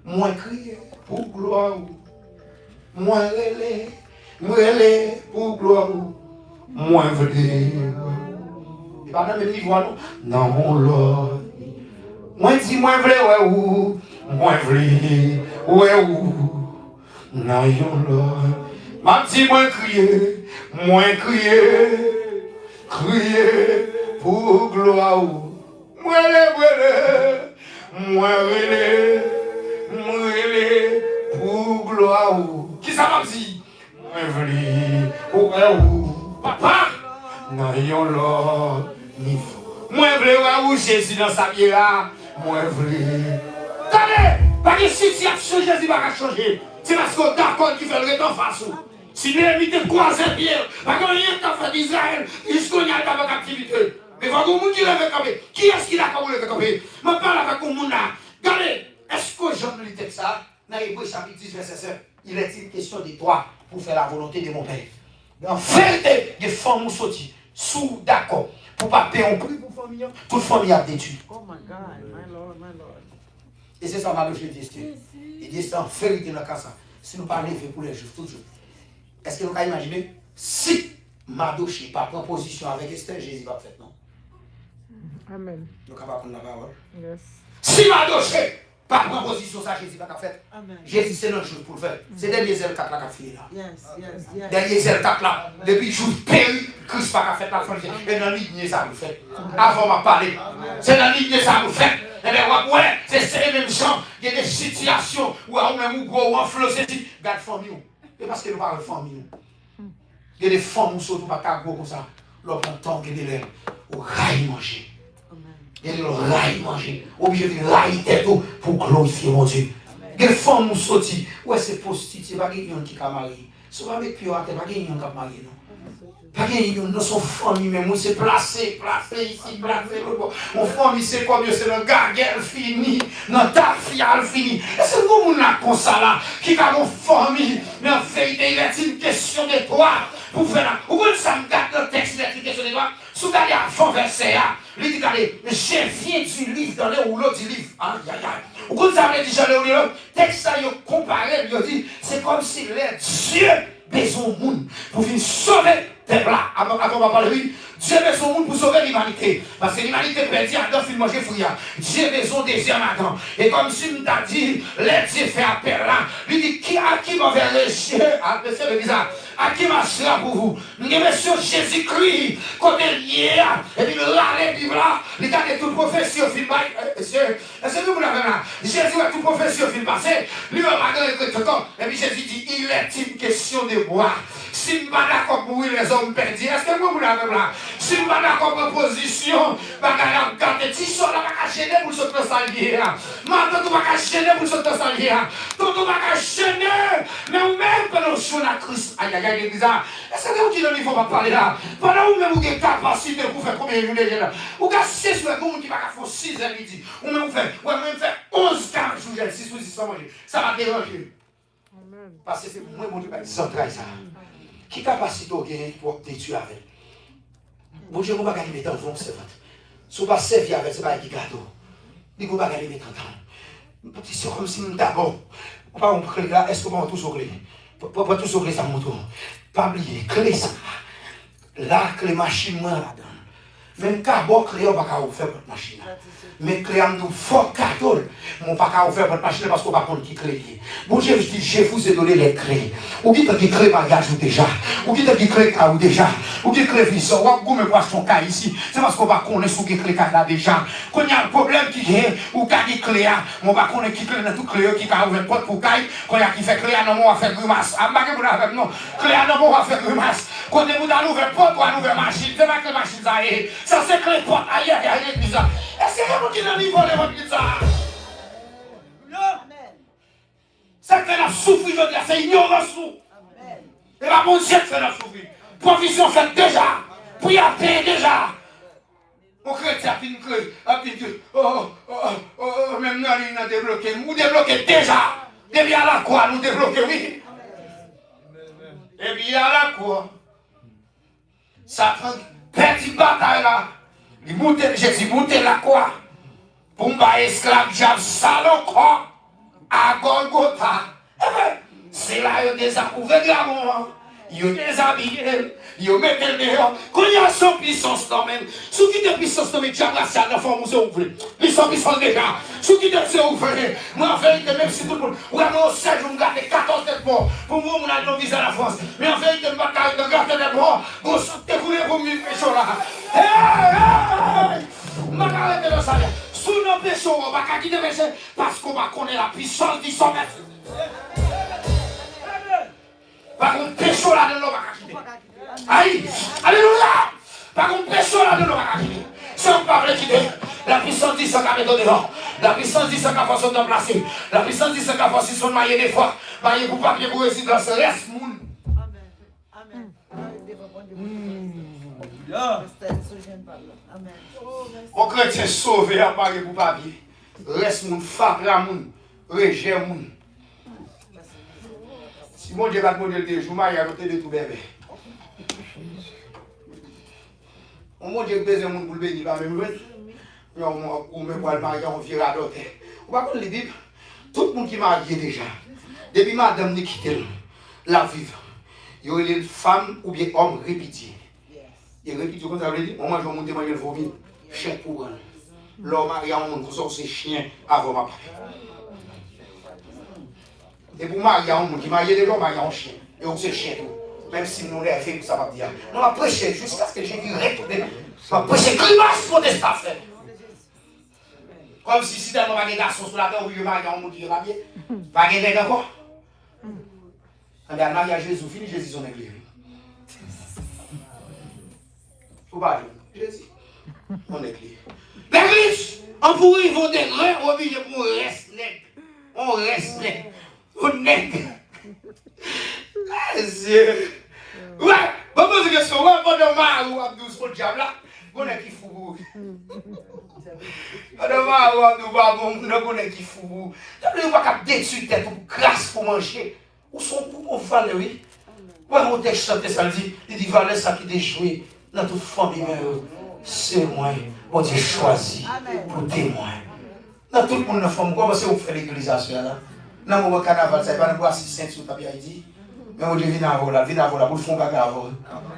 Moins crier pour gloire. Moins relais pour gloire. Moins vrai. Et pas dans le même niveau, non? Non, mon Lord. Moins dit, moins vrai, ouais, ou. Moins vrai, ouais, ou. Non, yon Lord. Ma dit, moins crier. Crier pour gloire. Moins relais pour gloire. Qui ça m'a dit? Moins vrai, ou. Papa! Non, yon Lord. Moins vrai, ou Jésus dans sa vie là. Moins vrai. Attendez! Pas de situation, Jésus va changer. C'est parce qu'on est d'accord qu'il fait le retour face. Si l'ennemi te croise Pierre, pas qu'on rien t'a fait d'Israël, jusqu'au n'y a pas de captivité. Mais il faut que vous dites avec camper. Qui est-ce qui a capable de camper? Je parle avec le monde là. Regardez, est-ce que Jean lit texte ça? Dans Hébreux chapitre 10, verset 7, il est une question de toi pour faire la volonté de mon Père. En vérité, des femmes ont sorti, sous d'accord, pour ne pas payer un prix pour famille, toute famille a détruit. Oh my God, my Lord, my Lord. Et c'est ça, Madoché dit. Il dit c'est en vérité dans le cas ça. Si nous parlons pour les Juifs, toujours. Est-ce que nous pouvons imaginer si Madoché pas prend position avec Esther, Jésus va faire, non? Amen. Nous sommes capables de prendre la parole. Yes. Si Madoché pas prend position, ça, Jésus va faire. Amen. Jésus, c'est notre chose pour le faire. C'est derrière Zèle 4 là qui a fait là. Yes. Derrière Zèle 4 là, depuis le jour péri, Christ n'a pas fait la fin. Et dans la ligne, ça vous fait. Avant m'a parlé. C'est dans la ligne, ça vous fait. Et bien, ouais, c'est les mêmes gens. Il y a des situations où on même ou en flot, c'est dit, garde famille. Et parce que nous parlons de famille. Il y a des femmes qui sont pas gros comme ça. L'on prend temps que des lèvres. Ou raille manger. Il y a des raille manger. Obligé de raille tête pour glorifier mon Dieu. Il y a des femmes qui sont sorties. Ouais, c'est positif. C'est pas quelqu'un qui a marié. C'est pas avec pure, c'est pas quelqu'un qui a marié, non. Pas quelqu'un dans son famille, même, c'est placé ici, placé. Mon famille, c'est comme c'est le garguel fini, notre tafial fini. Et c'est vous, mon comme ça là, qui a une famille, mais en vérité, il est une question de toi. Pour faire là, vous voyez ça me garde le texte, il est une question de toi. Si vous allez avant verset, il dit, regardez, je viens du livre dans le rouleau du livre. Vous voyez ça me dit, dans le rouleau, texte ça, il comparé, il dit, c'est comme si les Dieu besoin de monde pour venir sauver peuple là. Avant de parler, Dieu a besoin de monde pour sauver l'humanité. Parce que l'humanité perdue, Adam fait manger fouillard. Dieu a besoin de deuxième Adam. Et comme si nous t'a dit, les Dieu fait appel là. Il dit, à qui m'a vers les cieux? Monsieur le bizarre. À qui marchera pour vous? Nous avons Jésus-Christ, côté lié, et puis là, les Bibles là, il y a toute prophétie au film. Est-ce que vous l'avez là? Jésus a toute prophétie au film passé. Lui, on va donner le temps. Et puis Jésus dit, il est une question de boire. Si je ne suis pas d'accord pour les hommes perdus, est-ce que vous l'avez là? Si je ne suis pas d'accord pour position, je vais regarder, si je suis là, je vais gêner pour ce que ça lié. Maintenant, tu vas gêner pour ce que ça lié. Tu vas gêner, mais même pendant que je suis à Christ, aïe, aïe, aïe, bizarre. Est-ce que vous dites qu'il ne faut pas parler là? Pendant que vous avez une capacité pour faire combien de journées là? Vous avez 6 jours, vous qui va faire 6 heures midi. Ou même faire 11 temps, je vous 6 ou 6 sans manger. Ça va déranger. Parce que c'est moi qui vais centrer ça. Qui capacité vous avez pour détruire avec? Bon Dieu, vous ne pouvez pas mettre en fond, c'est vrai. Si vous ne pouvez pas servir avec, ce n'est pas un gâteau. Vous ne pouvez pas mettre en temps. C'est comme si nous d'abord. Vous ne pouvez pas clé là, est-ce que vous pouvez tout sauver? Pas tout sauver ça, mon tour. Pas oublier, clé ça. Là, clé machine, moi là-dedans. Même cabot clé, on va pas faire votre machine. Mais clé, on nous fort cadeau. On va pas faire votre machine parce qu'on va prendre qui clé. Bon Dieu, je dis, je vous ai donné les clés. Ou qui te clé mariage ou déjà. Ou qui te clé ou déjà. Ou qui clé fils. Ou me poisson cas ici. C'est parce qu'on va connaître sous qui clé là déjà. Quand il y a un problème qui est, ou qui a dit clé, on va connaître qui clé dans tout clé qui a ouvert porte pour caille. Quand il y a qui fait clé, non, on va faire grimace. Ah, pas que vous n'avez non. Clé, non, on va faire grimace. Quand vous avez ouvert porte pour une nouvelle machine, c'est pas que la machine ça est. Ça c'est clé porte ailleurs, il y a l'église. Est-ce qu'il y a quelqu'un qui n'a ni volé votre église? C'est que la souffrir, je dis, c'est ignorance. Et la bon Dieu fait la souffrir. Provision faite déjà. Prière payée déjà. Mon chrétien, même nous, il a débloqué. Nous débloquons déjà. Depuis à la croix, nous débloquons, oui. Depuis à la croix. Satan, petite bataille là. Jésus montait la croix. Pour me esclave, diable, salon croix. À Golgotha. C'est là qu'il y a des accouverts de l'amour. Il y a des habillés. Il y a des dehors. Quand il y a son puissance quand même. Sous qui de puissance dans les diables, c'est la forme où c'est ouvert. Ils sont puissants déjà. Sous qui de c'est ouvert. Moi en vérité, même si tout le monde. Vraiment, au 16, je me garde 14 têtes morts. Pour moi, on a nos visées à la France. Mais en vérité, je me garde têtes morts. Vous découlez pour me pécho là. Hey! Je me garde dans ça. Sous nos péchés, on va quitter les péchés. Parce qu'on va connaître la puissance du sommet. Par contre, péché là-dedans, on va quitter. Aïe! Alléluia! Par contre, péché là-dedans, on va quitter. Si on ne peut pas quitter, la puissance dit ça qu'a mis devant. La puissance dit ça qu'a fait son placé. La puissance dit ça qu'a fait son maillé des fois. Maillé pour papier pour résidence. Reste moun. Amen. Amen. Mon chrétien sauvé à Paris pour papier. Reste moun, fatra moun, rejet moun. Si mon Dieu va te modèle des jours, il y a côté de tout bébé. Mon Dieu besoin de moun pour le bénir, pas même ou même pour le marier, on vire à l'autre. On va prendre les Bibles. Tout le monde qui est marié déjà, depuis madame n'est quitté la vivre, il y a une femme ou bien homme répétier. Il répète comme ça veut dire, on mange un monde manger le vomi, chien pour elle. L'homme marié un monde, vous c'est chien avant ma papa. Et pour marier un monde qui marie des gens, marier un chien. Et on c'est chien tout. Même si nous l'avons fait, ça va dire. On va prêcher jusqu'à ce que j'ai dit répondre. On va prêcher grimace pour des staffs. Comme si c'était un garçon sur la terre où il marie un monde qui est marié. Pas de nègre encore. Quand il y a le mariage Jésus fini, Jésus son église. Faut pas dire. Jésus. On église. L'église, on pourrait y voter rien, on obligé pour rester. On reste. On nègre. Ouais, bon, pose une question. Ouais, pas de mal ou Abdou, c'est le diable là. On est qui fou. Pas de mal ou Abdou, on est qui fou. T'as vu, on va détruire tête ou grâce pour manger. Où sont pour mon valeur, oui? Ouais, on t'a chanté ça, il dit, valeur ça qui déjoué dans toute famille, c'est moi, on dit choisi pour témoin. Dans tout le monde, comment c'est qu'on fait l'égalisation là? Dans mon carnaval, ça va nous voir si c'est sur papier Haïti. Mais on dit viens à là, pour le fond bagarre avant.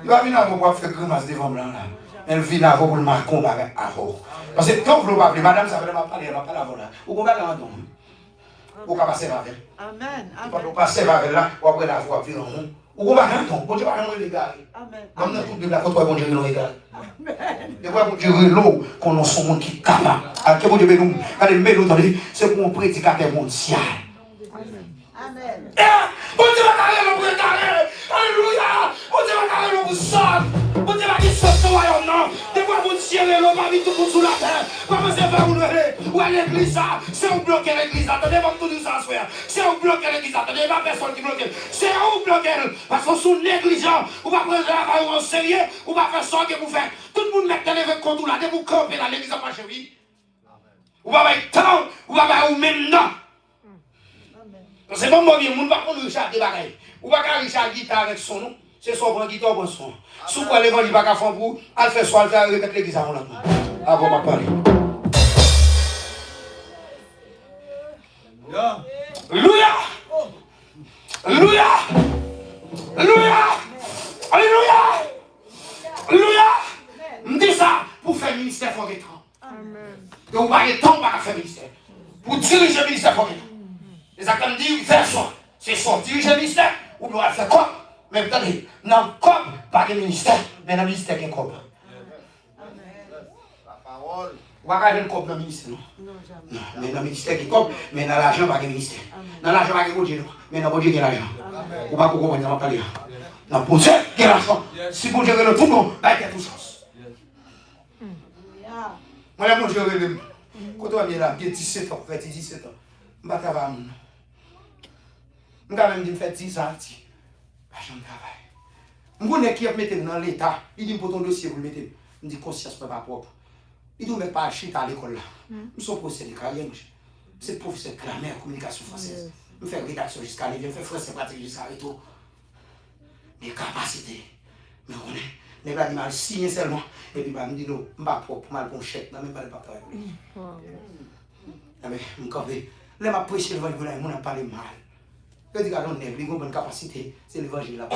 Il va venir pour faire grimace devant blanc là. Elle vient avant pour le marquer bagarre avant. Parce que tant que vous parlez, madame, ça va pas parler, elle va pas la voir là. Ou qu'on va dans don. Ou qu'on va passer avec elle. Amen. Quand on passe avec elle là, ou après la voix puis on. Ou qu'on va dans don. Bon Dieu va nous légal. Amen. Comme dans toute la côte, bon Dieu nous légal. Et voilà, bon Dieu, l'eau, qu'on a son monde qui est capable. Alors que bon Dieu, nous, allez, mais nous, c'est pour un prédicateur mondial. Amen. Bon Dieu va carrer le précaré. Alléluia. Bon Dieu va carrer le boussole. Bon Dieu va dire sauter au royaume, non. Des fois, vous tirez l'eau, va vite tout le monde sous la terre. Comment c'est pas vous lever? Ou à l'église, c'est où bloquer l'église. Attendez, va tout nous en faire. C'est où bloquer l'église. Attendez, il n'y a personne qui bloque. C'est où bloquer. Parce qu'on sont négligents. Ou pas prendre la travail en sérieux. Ou pas faire ça que vous faites. Tout le monde met les contours là. Dès que vous campez dans l'église, pas chez lui. Ou pas avec temps. Ou pas avec maintenant. C'est bon, moi, je ne vais pas prendre Richard des bagailles. Ou pas qu'à Richard guitare avec son nom. C'est son bon guitare, bon son. Sous quoi l'évangile va qu'à faire pour, elle fait soit, elle fait répéter l'église avant l'autre. Avant ma parler. Alléluia! Alléluia! Alléluia! Alléluia! Alléluia! Je dis ça pour faire Et vous n'avez pas de temps pour faire ministère. Pour diriger le ministère, les acteurs me disent, faire ça. C'est ça, diriger le ministère, ou bien faire quoi? Mais attendez, dans le corps, pas de ministère, mais dans le ministère, il y a un corps. La parole. Vous ne pouvez pas faire dans le ministère, non? Non, mais dans le ministère, il y a un corps, mais dans l'argent, pas de ministère. Dans l'argent, pas de Dieu, non. Mais dans le Dieu, il y a l'argent. Vous ne pouvez pas comprendre, ça va parler. Dans le Dieu, il y a l'argent. Si vous Dieu, il y a tout le monde, il y a tout sens. Moi, là, mon Dieu, quand on vient là, j'ai 17 ans, fait 17 ans, je ne vais pas travailler. Je vais même faire 10 ans. Je ne travaille. Je connais qui mettre dans l'État. Il dit pour ton dossier, vous le mettez. Je dis conscience pas propre. Il dit, mais pas acheter à l'école là. Je suis professeur de carrière. C'est professeur de grammaire, communication française. Je fais rédaction jusqu'à l'école, je fais français pratique jusqu'à l'école. Mes capacités. Mais on est. Les gars, ils m'ont signé seulement. Et puis, ils me disent, non, je ne suis pas propre, mal pour chèque. Je ne même pas le travail. Mais je me campé. Là, je prêché l'évangile, je ne parle mal. Je dis, non, il y a une bonne capacité, c'est l'évangile là.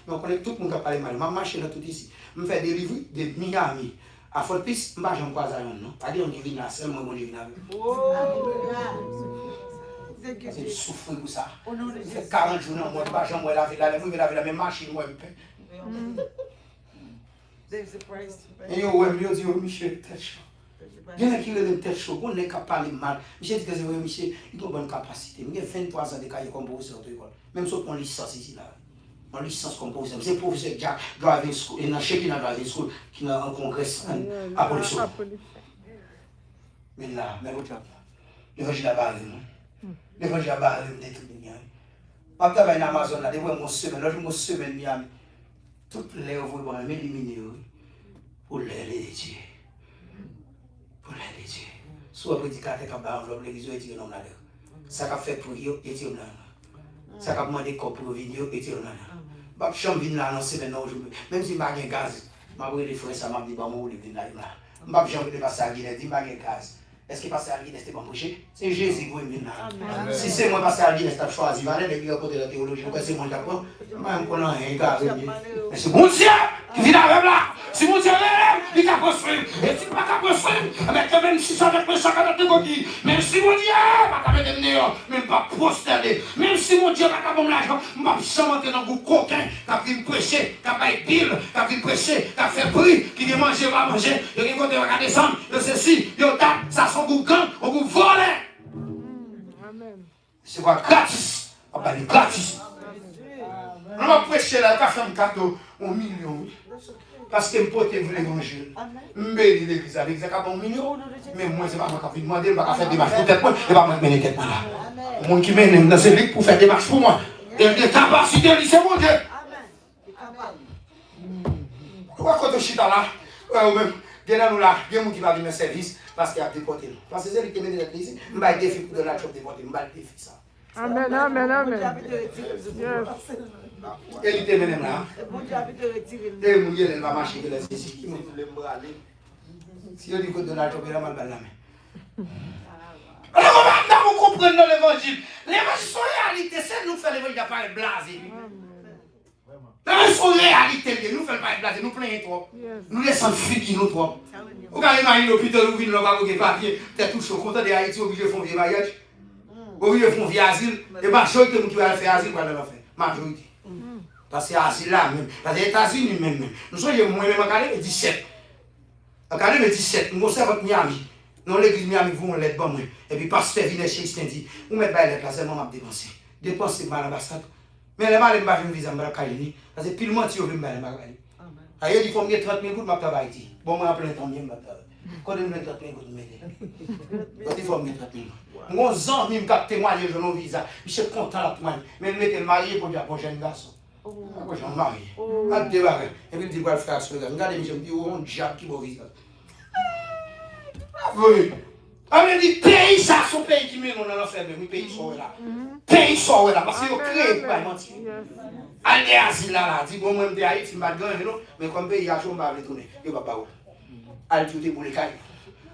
Mais on connaît tout le monde qui parle mal. Je marche là tout ici. Je fais des livres de Miami. À Fort Pierce, je ne vais pas à non. Pas dire qu'on vient là, seulement moi, je viens là. C'est souffrir pour ça. Je fais 40 jours, moi, je ne vais pas laver la même machine, moi, je fais. Et yo dit, Michel, tête chaud. Bien qu'il ait une tête chaud, on n'est pas parler mal. Michel dit que Michel, il a une bonne capacité. Il a 23 ans de carrière comme professeur de l'école. Même si on licence ici, là. On licence comme professeur. C'est le professeur Jack Driving School. Et dans Shekina Driving School, qui a un congrès à Police. Mais là, mais l'autre, l'évangile a barré, non? L'évangile a barré, détruit. Je travaille dans Amazon, là, depuis mon semaine, là, je mon semaine, Miami. Toutes les œuvres vont m'éliminer pour les Dieu. Pour les Dieu. Soit prédicateur qui a enveloppe l'église, et non là. Ça a fait pour eux, et Dieu là. Ça a demandé corps pour vidéo, et Dieu là. Bah, je suis venu là dans semaine aujourd'hui. Même si je n'ai pas de gaz, je vais les frères, ça m'a dit, bon, moi, je vais là. Je vais jamais passer à Guinée, je n'ai pas de gaz. Est-ce que passer à Guinée, c'était pas bouché? C'est Jésus qui est là. Si c'est moi passer à Guinée, c'est choisi. Je vais aller côté de la théologie. C'est mon Japon. Je ne connais rien. Mais c'est mon Dieu qui vient avec là. Si mon Dieu lève, il t'a construit. Et si tu n'as pas construit, avec 26 avec 150 de coquilles. Même si mon Dieu n'a pas mettre dehors, même pas prosterner. Même si mon Dieu n'a pas bon l'argent, je ne vais pas monter dans le goût coquin, qui a pris prêcher, qui a pris pile, qui a pris prêcher, qui a fait prix, qui vient manger, va manger. Il y a côté va descendre, il y a ceci, il y a tape, ça son goût gang, on goût volé. C'est quoi gratis? On va parler gratis. On va prêcher là, quand fait un cadeau, 1 million. Parce que je peux l'évangile. Je bénis l'église avec ça, 1 million. Mais moi, ce n'est pas moi qui vais demander, je ne vais pas faire des marches pour tête moi, je ne vais pas me mener tête là. Le monde qui mène dans ce livre pour faire des marches pour moi. Et des capacités, c'est mon Dieu. Pourquoi quand on chita là, nous là, il y a des gens qui vont venir au service parce qu'il y a des déportés. Parce que c'est lui qui mène l'église, je vais défi pour de la chope déporté, je vais défi ça. Amen, amen, amen. Et il te mène là. Et mon Dieu, elle va marcher de la saisie. Qui me dit le bras aller. Si on dit que de la chope, il a mal la main. Alors, vous comprenez dans l'évangile. L'évangile, son réalité, c'est nous faire l'évangile, il n'y a pas de blasé. Dans son réalité, nous faisons pas de blasé, nous plaignons trop. Nous laissons fuir qui nous trop. Vous avez imaginé l'hôpital où nous avons des papiers, peut-être tout chaud, content de Haïti, obligé de faire un vieux mariage. Obligé de faire un vieux asile. Et majorité de nous qui va faire asile, quoi, nous va faire. Majorité. Parce que asile là, même. Parce que les États-Unis, même. Nous sommes moi-même en Calais, 17. En Calais, 17. Nous sommes votre Miami. Nous, l'église Miami, vous, on l'aide bon, moi. Et puis, pasteur vient chez Istin dit, vous mettez pas l'aide là, seulement m'a dépensé. Dépenser par l'ambassade. Mais les malins, je vais visa, je vais Calais. Parce que pile menti, je vais me faire. Ailleurs, il faut me 30 000 gouttes, je vais Haïti. Bon, moi, après, tant bien, je vais quand je me 30 000 gouttes, je vais il faut me 30 000 gouttes. Mon zan, je vais témoigner, je vais visa. Je suis content là, mais je vais marié pour dire, bon, jeune garçon. Moi, je suis marié. Et puis, il dit, frère, regardez, je me dis, oh, un diable qui va visa. Oui. On dit, pays, ça, son pays qui met dans l'enfer, mais pays sont là. Pays sont là, parce qu'ils ont créé pour mentir. Allez, asile là, dit, bon, moi, je suis Haïti, je ne vais pas gagner, mais comme pays, je ne vais pas retourner. Je ne vais pas où. Allez, tout est pour les cailles.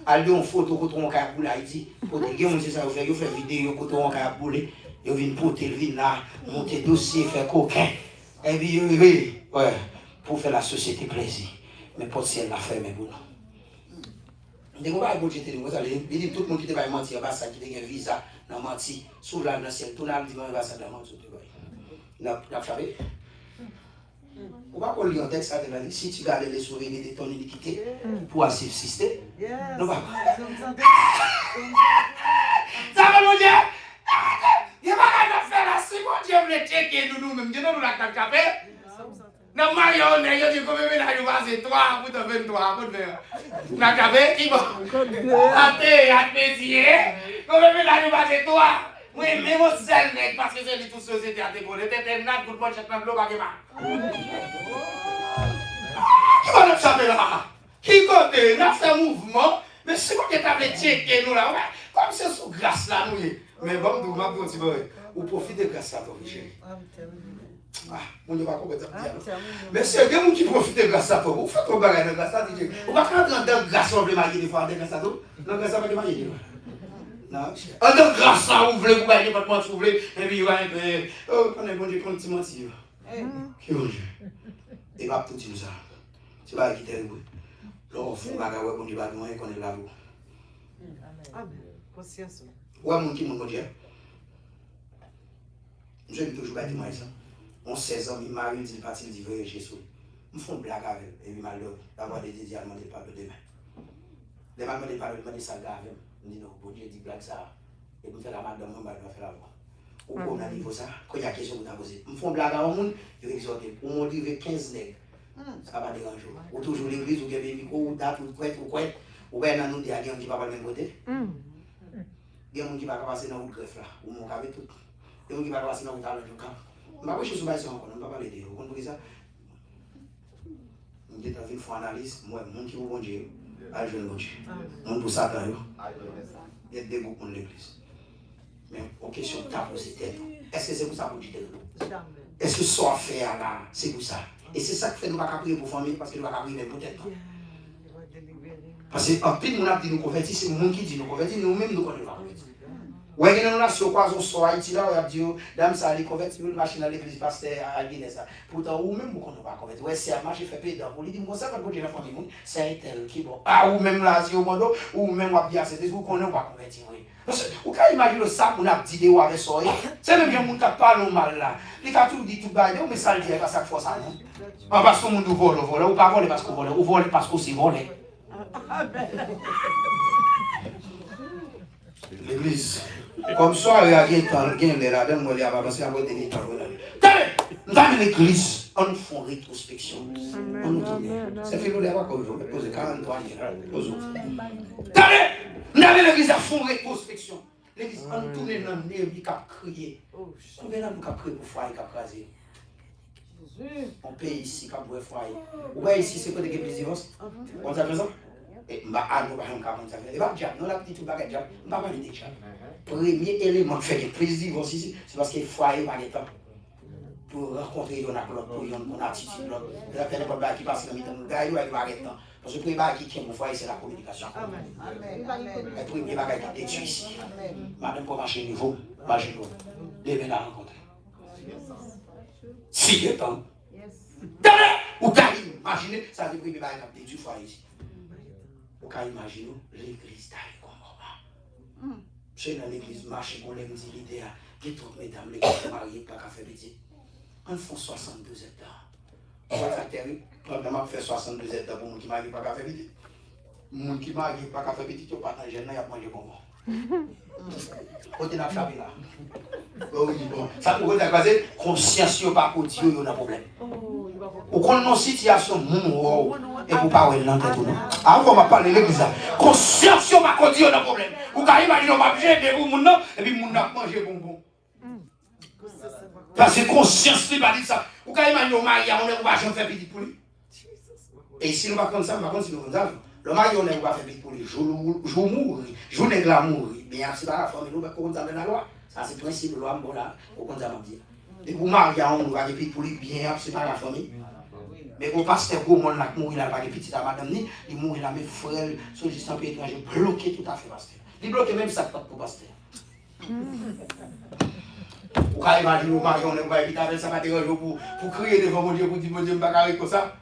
Allez, on photo, quand on va pour Haïti. Pour les gens, c'est ça, vous faites vidéo, quand on va pour les. Ils viennent porter, ils viennent là, monter dossier, faire coquin. Et puis, ouais, pour faire la société plaisir. Mais pour ciel, la ferme, pour nous. Dès qu'on va budgéter, il dit tout le monde qui te va mentir, ça qui a un visa, n'a menti, sous la ciel, tout le monde dit va ça dans mentir. N'a fait. On va pas lire un texte avec la vie. Si tu gardes les souvenirs de ton iniquité pour subsister, non va pas. Ça va mon Dieu. Il va pas faire là. Si mon Dieu veut checker nous-mêmes, Dieu nous l'a capé. Non, Mario, on est dit combien là, il va c'est 3 pour 23 pour faire. N'a capé qui va. Attends, combien là, il va c'est 3. Oui, mais mon seul nègre, parce que c'est toute société à décoller. T'es nat pour le chaque même l'eau, pas de mal. Qui va nous chaper là? Qui côté? N'a fait un mouvement, mais c'est quoi que tu as checké nous là? Comme c'est sous grâce là, nous. Mais bon, nous m'avons dit, ou profitez de grâce là, ton chéri. Ah, on ne va pas comprendre. Mais c'est quelqu'un qui profite de grâce à toi. Vous faites ton bagage de grâce à toi. On va faire un grâce à vous, marier des fois, de grâce à toi. Non, grâce à vous, marier. Non, de grâce à vous, vous voulez, vous voulez, vous voulez, et puis, oh, on est bon Dieu, quand tu mentis. Qui est bon Dieu? Et pas tout ça. C'est pas qui t'aime. Là, on fait un bagage, on dit, on est là. Amen. Conscience. Ouais, mon qui, mon Dieu. Je vais toujours dire ça. On 16 ans, il m'a eu, il parti, il dit, voyez Jésus. Je fais une blague avec lui, et il m'a dit, d'avoir des désirs, il m'a dit, pardon demain. Il m'a dit, pardon, il m'a dit, ça grave. Je dis, non, bon Dieu, dit blague ça. Et puis, la madame, je vais faire la voix. Ou on a dit, ça, quand il y a une question, vous avez posé. Je fais une blague à un monde, je vais exhorter. Pour mon livre, 15 nègres. Ça va déranger. Ou toujours l'église, ou bien micro, ou date, ou quoi, ou bien nous, il y a des gens qui ne parlent pas le même côté. Il y a des gens qui ne parlent pas passer dans le greffe là, ou mon cabet tout. Il y a des gens qui ne parlent pas passer dans le talon du camp. Je ne vais pas chez Soubaï encore, je ne vais pas parler de vous. Vous comprenez ça? Je vais une fois analyse, moi, mon qui vous bon Dieu, à jeune bon Dieu. Mon pour Satan, il y a des groupes de l'église. Mais aux questions que tu as posées, est-ce que c'est pour ça que vous dites? Est-ce que ça fait là, c'est pour ça? Et c'est ça qui fait que nous ne pouvons pas prier pour famille, parce que nous ne pouvons pas prier peut-être. Parce que en plus, nous avons dit nous convertir, c'est le monde qui dit nous convertir, nous-mêmes nous connaissons pas. Ouais, il y a une nation quoi, on sort Haïti là, on a dit, dame ça, les convertir, une machine à l'église, pasteur à Guinée ça. Pourtant, ou même, on ne pas convertir. Ouais, c'est un marché fait payer pour lui dire, comme ça, quand j'ai la famille, c'est un tel qui bon. Ah, ou même là, si au monde, ou même, on a bien assez, vous connaissez pas convertir. Parce que, vous pouvez imaginer ça, on a dit, ou avec ça, c'est même bien, on ne parle mal là. Il a tout dit, tout bas, mais ça le dit à chaque fois ça, non? Parce que le monde vole, ou pas voler parce qu'on vole, ou vole parce qu'on s'est volé. L'église. Comme ça, il y a quelqu'un là-dedans, moi, il y a avancé à votre délit. Dans l'église, on fait une rétrospection. C'est fait le débat comme je vais poser 43 ans. Dans l'église, on fait une rétrospection. L'église, on tourne dans le nez, il a crié. Combien de temps crié pour foyer, il a crasé? On paye ici, quand vous foyer. Ouais, ici, c'est quoi des divorces? On a fait ça? Et je ne vais pas faire ça. Nous avons dit tout le bagage, je ne vais pas parler de ça. Le premier élément qui fait plus de divorce ici, c'est parce qu'il faut aller par les temps. Pour rencontrer l'autre, pour une attitude. Il y a plein de choses qui passent dans le temps. Il y a des temps. Parce que le premier bagage qui tient mon foyer, c'est la communication. Le premier bagage qui est détruit ici. Madame, pour marcher niveau, marcher niveau. Devez la rencontrer. Si il y a temps. Ou t'as imaginé, ça c'est le premier bagage qui est détruit foyer ici. Vous pouvez imaginer l'église d'aller comme ça. C'est dans l'église, marcher pour les l'idée, qui toutes mesdames, les mariées, pas qu'à faire petit. On fait 62 hectares. On va faire terrible. On fait 62 hectares pour les gens qui marient, pas qu'à faire petit. Les gens qui marient, pas qu'à faire petit, ils ne pas dans le gène, ils ont mangé bonbon. On est dans le chapitre là. Ça pour dire que conscience, il n'y a pas de Dieu, il y a un problème. Ou qu'on a une situation, et vous parlez dans tête. Avant, on va parler de l'église. Conscience, il n'y a pas de Dieu, il y a un problème. Ou quand imagine, on va manger des vous, et puis on a mangé bonbon. Parce que conscience, il va dire ça. Ou quand imagine, on va faire petit pour lui. Et si nous ne faisons pas ça, on va continuer comme ça. Le mari, on ne va faire petit pour lui. Je mourir, je ne vais pas mourir. Bien, c'est pas la famille, nous va continuer dans la loi. Ça, c'est le principe de la loi, bon là, on continue à dire. Et pour marier, on va faire petit pour lui, bien, c'est pas la famille. Mais au pasteur, pour moi, il mourir là, pas de petit à madame, il mourir là, mes frères, sont juste un peu étrangers, bloqué tout à fait, pasteur. Il bloque même ça pour pasteur. Ou quand imagine, on va éviter avec ça, pour crier devant mon Dieu, pour dire, mon Dieu, je ne vais pas comme ça.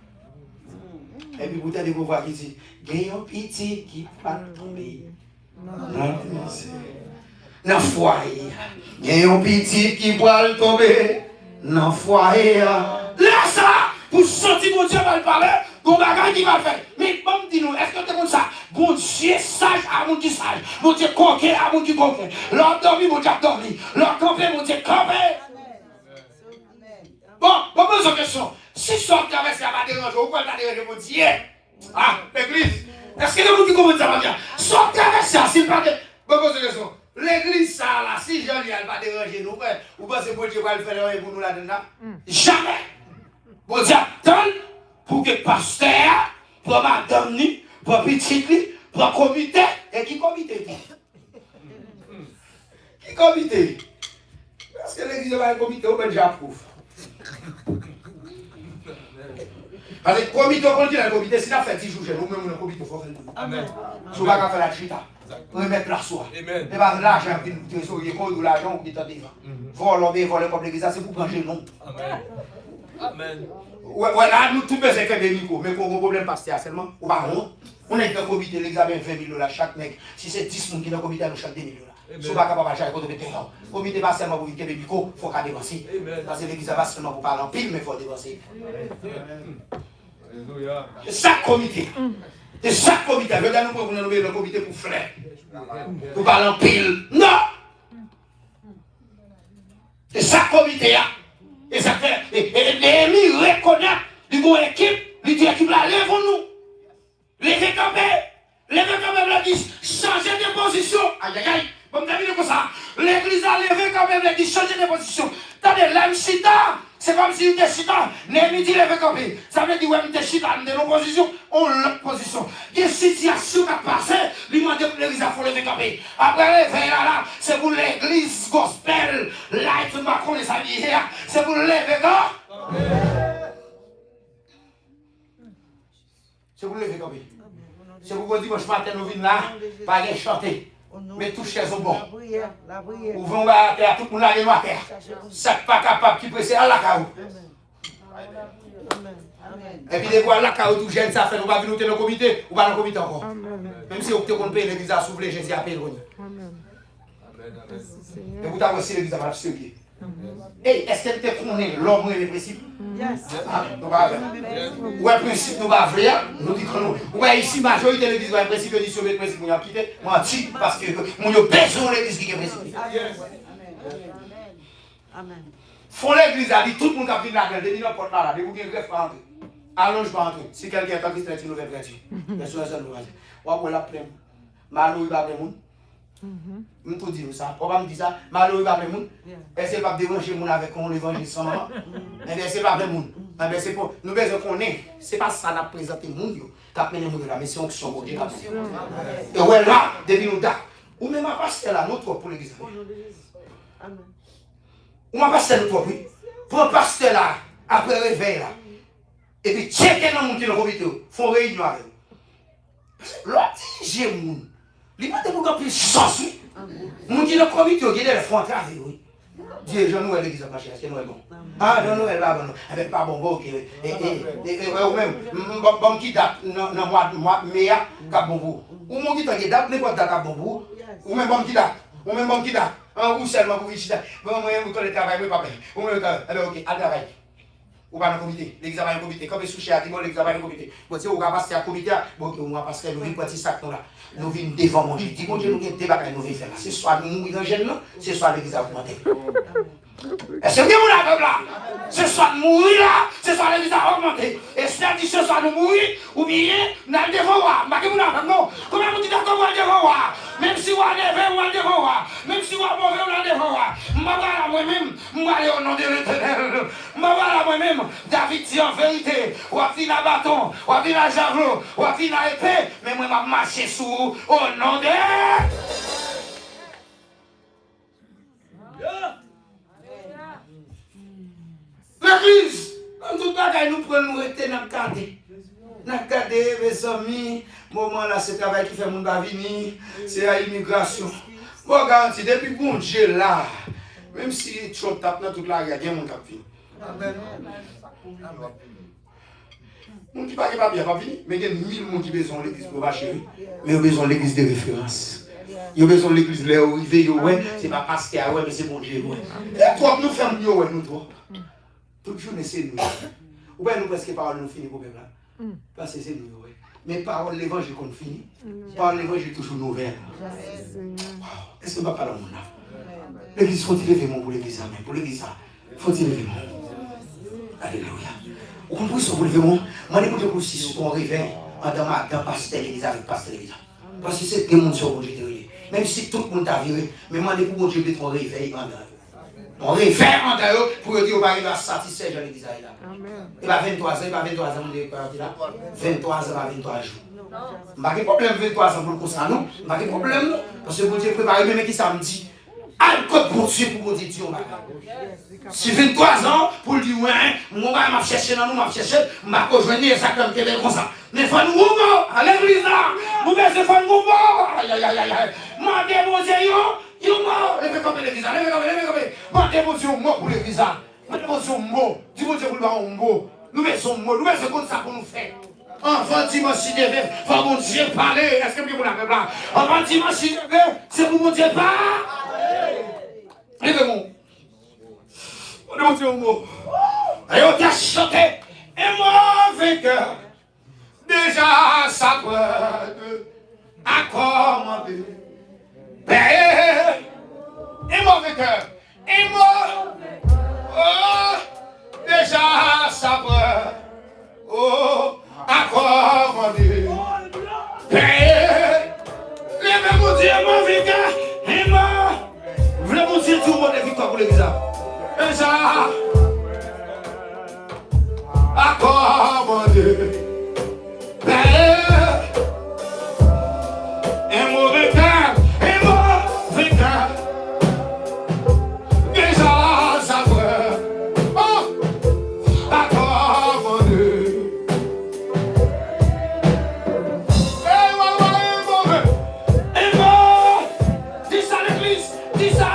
Et puis, vous avez des voix qui disent, gagne un petit qui va tomber. Dans le foyer. Gagne un petit qui va tomber. Dans le foyer. Là, ça, pour sentir mon Dieu va le parler, bon bagage qui va le faire. Mais bon, dis-nous, est-ce que tu es comme ça? Bon Dieu sage à mon Dieu sage. Mon Dieu coquet à mon Dieu coquet. L'homme dormi, mon Dieu dormi. L'homme campé, mon Dieu campé. Bon, pose une question. Si sort traverse la va déranger, ou quoi t'as dérangé mon Dieu? Ah, l'église. Est-ce que vous qui comprenez ça va bien? Sort traverse ça, s'il pas de. Bon, pose une question. L'église, ça là, si Jean-Louis va déranger nous, ou pensez que Dieu va le faire pour nous là-dedans? Jamais. Bon Dieu, attends pour que pasteur, pour madame, pour petit, pour comité, et qui comité? Qui comité? Parce que l'église va un comité, on peut déjà approuver. Parce que le comité, on dit le comité, si on a fait 10 jours, nous-mêmes, le comité, il faut faire le comité. Amen. Si on va faire la chita, remettre la soie. Et pas l'argent qui nous trésorier, ou l'argent qui est en devant. Voler comme l'église, c'est pour brancher le nom. Amen. Amen. Voilà, nous tous besoin de des micros, mais pour un problème pasteur seulement, ou pas non. On est dans le comité, l'examen 20 000 $ chaque mec. Si c'est 10 personnes qui sont dans le comité, nous chaque 2 000 $. Si on n'est pas capable de faire le comité, pas seulement pour vivre des micros, il faut qu'on dépenser. Parce que l'église n'est pas seulement pour parler en pile, mais il faut dépenser. C'est ça le comité. C'est ça le comité. Je vais nous nommer le comité pour faire. Pour parler en pile. Non! C'est ça le comité. Et ça fait. Et Néhémie reconnaît une équipe, il dit équipe là, lèvons-nous. Levez quand même la dit, changez de position. Aïe aïe aïe. Bon, t'as comme ça. L'église a levé quand même la dit, changez de position. T'as des lames chita. C'est comme si il était chita. Néhémie dit levé quand même. Ça veut dire, ouais, il était chita. De nos positions, on l'autre position. Il y a une situation qui a passé. Lui m'a dit que l'église a fait lever quand même. Après lever là, c'est pour l'église gospel. Light Macron et sa vie. C'est pour lever quand c'est pour lever quand même. C'est pour que dimanche matin nous venons là, pas rien chanter. Mais tout chaises au bon. Ou vont à terre, tout le monde a à terre. C'est pas capable qui presse à la caou. Et puis des fois, la caou, tout jeune, ça fait, nous va venir dans le comité, ou pas dans le comité encore. Même si vous avez payé l'église à souffler, Jésus a payé le et vous avez aussi l'église à la souffler. Hey, est-ce que tu connais l'homme et les principes? Nous va ou un principe nous va vrai, nous disons que nous. Ouais, ici, majorité de l'église, un principe, dit sur le principe, nous avons quitté. Moi, dis parce que nous avons besoin de l'église qui est principe. Amen. Font l'église, a dit tout le monde qui a venu là, de n'importe là, de vous dire greffe pas entrer. Allonge pas entrer. Si quelqu'un est en Christ, il nous fait gratuit. Personne ne nous va dire. On va la plaindre. Malou, il va plaindre. Je te dis ça. On va me dire ça. Malou, il va plaindre. Est-ce qu'il va déranger mon avec l'évangile sans maman? Eh bien, c'est pas vrai, moun. Eh bien, c'est pour nous besoin qu'on est. C'est pas ça n'a présenté moun yo. T'as mené moun là, mais c'est onction beauté là. Et ouais là, depuis nous da. Ou même à passer là, notre pour l'église. Ou m'a passer notre oui. Pour passer là, après réveil là. Et puis checker dans moun qui dans comité, font réunion avec. L'autre j'ai moun. Il pas de beaucoup plus sens oui. Moun qui dans comité, qui est font entrer oui. Dieu, Jean-Noël l'église pas cher, c'est Noël bon. Ah, Jean-Noël là bon. Avec pas bon OK. Et ou même bon qui date dans mois mai cap bon. Ou mon qui date n'importe date bon pour. Ou même bon qui date. Ou même bon qui date. Ou seulement pour ici. Bon moi vous connaissez travail pas bien. Ou même alors OK, à travail. Ou pas dans comité, l'examen comité. Comme sous chez Adimo l'examen comité. Bon si on va passer à comité, bon on va passer nous petit sac là. Nous venons devant manger. Dis bon Dieu nous gagne débat nous venons faire là. C'est soit nous mourir dans gêne là, c'est soit l'église augmenter. Est-ce que vous l'avez là? C'est soit mourir là, c'est soit l'église augmenter. Et c'est dit ce soit nous mourir ou bien nous allons devant. Mais vous l'avez non. Comment vous dites d'accord vous allez devant? Même si vous allez devant, vous allez devant. Même si vous allez mauvais, vous allez devant. Moi moi-même, moi aller au nom de l'Éternel. Moi moi-même, David dit en vérité, ou à fin à bâton, ou à fin à javelot, ou à fin à épée, mais moi m'a marché sous au nom de l'église. Quand tout bagaille nous prenons, nous rester dans le cadre. Dans le cadre, mes amis, moment là, c'est le travail qui fait mon venir, c'est l'immigration. Bon, garanti, depuis bon Dieu là, même si Trump tape dans toute la guerre, il y a des gens qui vivent. Moun qui pas bien, pas fini. Mais il y a 1000 monde qui besoin de l'église pour marcher. Mais ils ont besoin de l'église de référence. Ils ont besoin de l'église là où ils veillent, ouais, c'est pas pasteur, ouais, mais c'est mon Dieu, ouais. Et toi, nous faisons mieux, ouais, nous trois. Toute journée, c'est nous. Ou bien nous presque parole nous finit problème là. Parce que c'est nous, ouais. Mais parole l'évangile qu'on finit. Parole l'évangile toujours nous ouvert. Est-ce que nous ne parlons pas? L'église, faut-il lever mon pour l'église, amen. Pour l'église, faut-il lever mon? Alléluia. Vous comprenez ce que vous levez mon? Moi, je vous dis sur ton réveil, dans pasteur l'église avec pasteur l'église. Parce que c'est que le monde sur mon Dieu. Même si tout le monde t'a viré, mais moi, je vous dis ton réveil en dehors. On réveille en dehors pour dire qu'on va arriver à satisfaire l'église. Il va 23 ans, il va 23 ans, 23 ans, 23 jours. Je n'ai pas de problème 23 ans pour le concert, non? Je n'ai pas de problème, parce que mon Dieu prépare même qui samedi. Al code pour Dieu pour dire Dieu. Si 23 ans pour dire ouais, moi m'a cherché dans nous m'a cherché, m'a rejoindre exactement comme ça. Mais faut nous mort à l'église là. Nous besoin faut nous mort. Aïe aïe aïe aïe. Moi déposer yo mort. Levez comme l'église, levez comme. Moi déposer mort pour l'église là. Moi déposer mort. Dis moi Dieu pour le mot. Nous besoin mot, nous besoin comme ça pour nous faire. Enfant dimanche devait, faut mon Dieu parler. Est-ce que vous l'avez là? Enfant dimanche devait, c'est pour mon Dieu parler. Levez-moi. On est monté au mot. Et on t'a chanté. Et moi, vainqueur, déjà ça peut à commander. Père, et moi, vainqueur. Et moi, oh, déjà ça peut oh, à commander. Père, levez-moi, Dieu, mon vainqueur. Et moi, voulez-vous dire tout le monde est victoire pour l'église? Et ça, à commander. Père, et mon vainqueur, et mon vainqueur. Déjà, ça va. Oh, à commander. Et moi, et moi, dis ça à l'église, dis ça.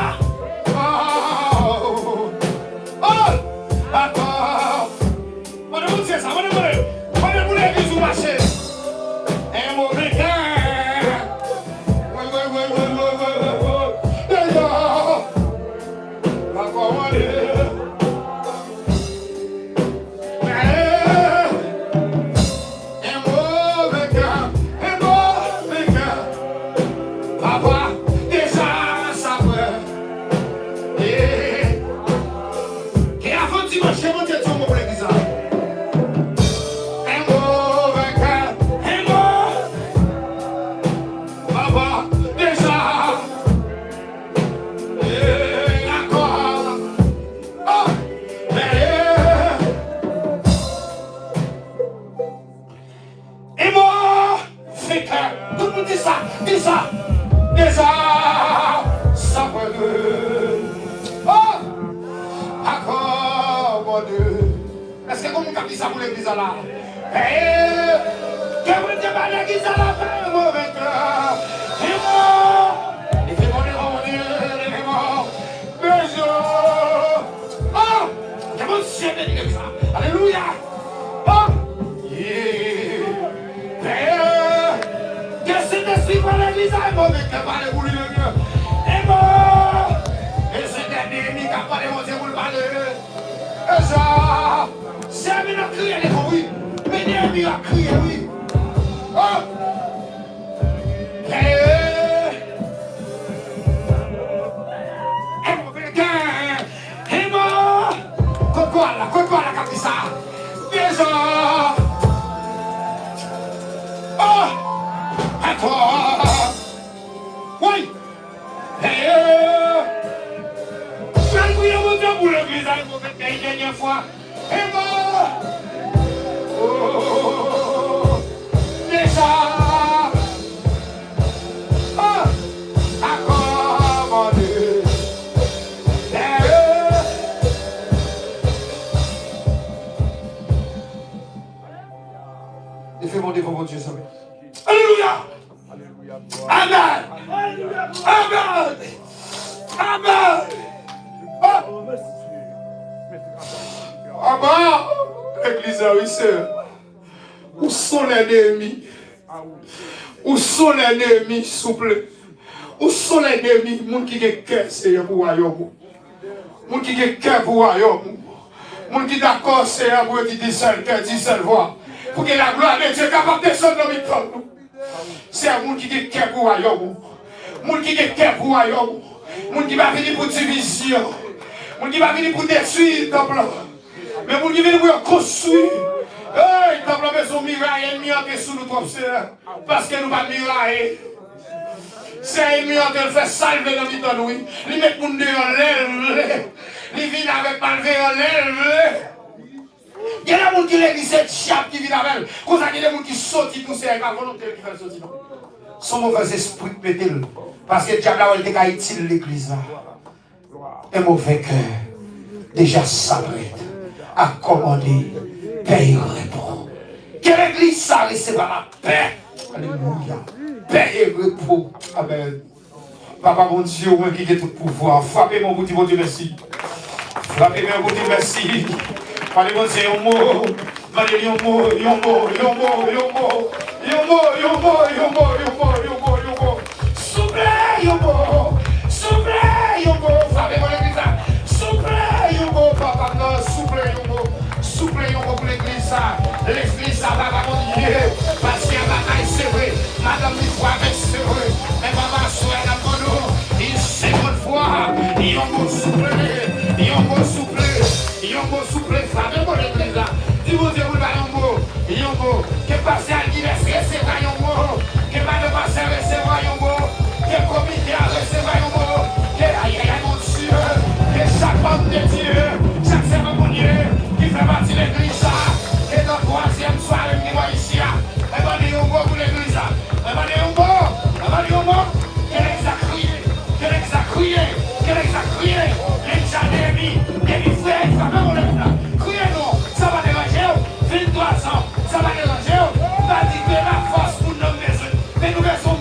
Est-ce que vous avez dit ça pour l'église là? Que vous dites pas l'église là, frère, mon vainqueur. Et moi, levez-moi, besoin. Oh, que mon Dieu bénisse l'église là. Alléluia. Oh, yeah. Que cet esprit par l'église là, mon vainqueur, par les boules de Dieu. Et moi, et cet ennemi qui a parlé, mon Dieu, vous le parlez. Et ça. C'est un mec qui a crié, oui. Mais l'ennemi a crié, oui. Oh! Et moi, quoi la comme ça? Déjà. Oh! Encore. Oui. Je vais prier mon Dieu pour l'église, pour cette dernière fois. Et moi, oh, déjà, oh, à commander. Et fais monter mon Dieu, ça. Alléluia. Amen. Amen. Amen. Ah bah, l'église a oui, sœur. Où sont les ennemis? Où sont les ennemis, s'il vous plaît? Où sont les ennemis? Les gens qui ont cœur, c'est pour le royaume. Les gens qui ont cœur pour le royaume. Les gens qui sont d'accord, c'est pour qui dit seul cœur, dit seule voix. Pour que la gloire de Dieu soit capable de descendre dans le temps. C'est un monde qui ont cœur pour le royaume. Les gens qui ont cœur pour le royaume. Les gens qui ne va venir pour division. Les gens qui ne va venir pour détruire le temple. Mais les gens qui viennent pour construire. Hey, t'as pas besoin de miraille, ennemi entre sous nous trop parce que nous pas mirailler. C'est ennemi entre fait salver dans le temps, oui. Il met pour nous en l'aile. Il vient avec malvé en l'aile. Il y a des gens qui l'église cette chape qui vient avec elle. Comme ça, il y a des gens qui sautent tout ça avec la volonté qui fait sortir. Son mauvais esprit pété-le. Parce que le diable a été utile l'église là. Un mauvais cœur, déjà sabré, accommodé. Paix et repos. Que l'église ça recevra la paix. Alléluia. Paix et repos. Amen. Papa mon Dieu, moi qui ai tout pouvoir. Frappez mon petit bon Dieu, merci. Frappez mon petit merci. Parlez mon Dieu, un mot. Parlez un mot, un mot, un mot, un mot. Un mot, un mot, un mot, un mot, un mot, un mot. Soufflez, un mot. Soufflez, un mot. Frappez mon église. Soufflez, un mot, papa. Non, soufflez, un mot. Soufflez pour l'église, l'église ça va continuer, parce qu'il y a bataille, c'est vrai, madame dit fois avec c'est vrai, mais maman souhaite la bonne une seconde fois, ils ont beau souffler, ils ont beau souffler, ils ont beau souffler, frappez pour l'église là, dis-moi Dieu, vous avez un mot, ils ont beau, que passer à l'anniversaire, c'est vrai, un mot, que pas de passer à recevoir un mot, que comité à recevoir un mot, que aïe aïe mon Dieu, que chaque homme de Dieu, chaque cérémonieux, qui fait partie de l'église, et dans la troisième soirée, qui va ici, et va dire un mot pour l'église, et va dire un mot, qu'elle a crié, qu'elle a crié, qu'elle a crié, les ennemis, les frères, frappez mon église, criez non, ça va déranger, 23 ans, ça va déranger, va dire que la force pour nos maisons, mais nous mettons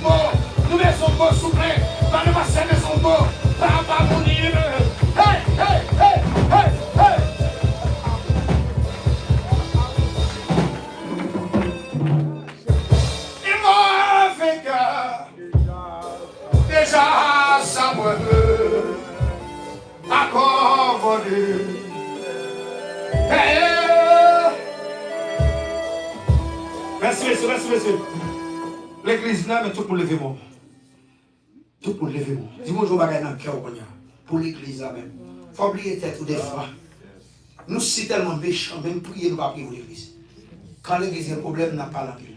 mot, souple, va ne pas servir son mot, pas mon Dieu, hey, hey, hey, hey, hey. Déjà ça me accommodé. Merci, messieurs, merci, messieurs. L'église là, mais tout le monde levez moi. Tout le monde levez moi. Dis-moi, je vais dans le cœur pour l'église là même. Il faut oublier tête ou des fois. Nous sommes tellement méchants, même prier, nous ne pas prier pour l'église. Quand l'église a un problème, n'a pas la pile.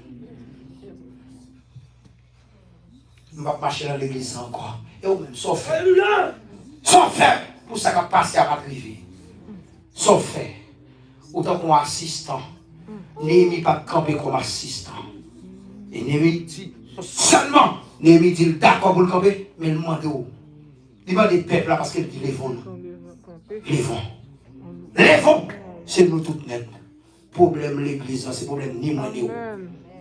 Je ne vais pas marcher dans l'église encore. Et vous même, sauf fait. Sauf fait. Pour ça qu'on passe à ma privée. Sauf fait. Autant qu'on assistant. Néhémie pas camper comme assistant. Et Néhémie dit, seulement, Néhémie dit d'accord pour le camper, mais il demande où. Il demande des peuples là parce qu'il dit les vents. Les vents, c'est nous toutes net. Problème l'église, c'est problème ni moi ni vous.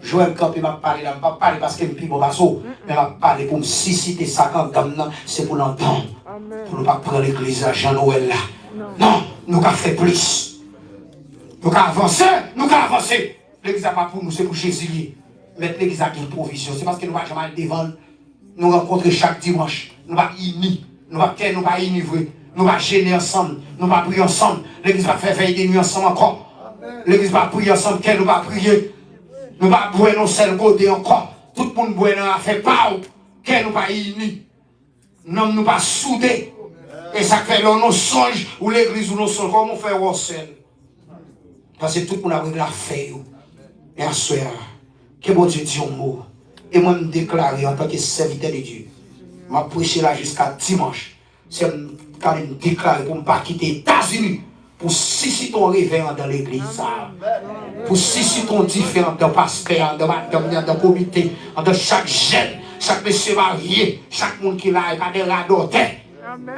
Joël Campé m'a parlé là, pas parler parce qu'il me pique mon bateau, mais m'a parlé pour me susciter ça quand dame c'est pour l'entendre. Pour ne pas prendre l'église à Jean-Noël là. Non, nous avons fait plus. Nous avons avancé. L'église n'a pas pour nous, c'est pour Jésus. Mettre l'église à une provision. C'est parce que nous ne jamais devant. Nous rencontrer chaque dimanche. Nous ne sommes pas unis. Nous ne sommes pas enivrés. Nous ne sommes pas gêner ensemble. Nous ne sommes pas prier ensemble. L'église va faire veiller des nuits ensemble encore. L'église va prier ensemble. Nous va prier. Nous va boire nos seuls côtés encore. Tout le monde boit dans la fait pas. Nous pas unis. Nous ne pas soudés. Et ça fait là nos songes ou l'église ou nos songes. Comment on fait au sel? Parce que tout le monde a la fait. Et à ce soir, que bon Dieu dit un mot. Et moi, je me déclare en tant que serviteur de Dieu. Je vais prêcher là jusqu'à dimanche. C'est quand même déclarer pour ne pas quitter les États-Unis. Pour susciter ton réveil dans l'église. Pour susciter ton différent de pasteur, de comité, de chaque jeune, chaque monsieur marié, chaque monde qui l'a pas de radoté,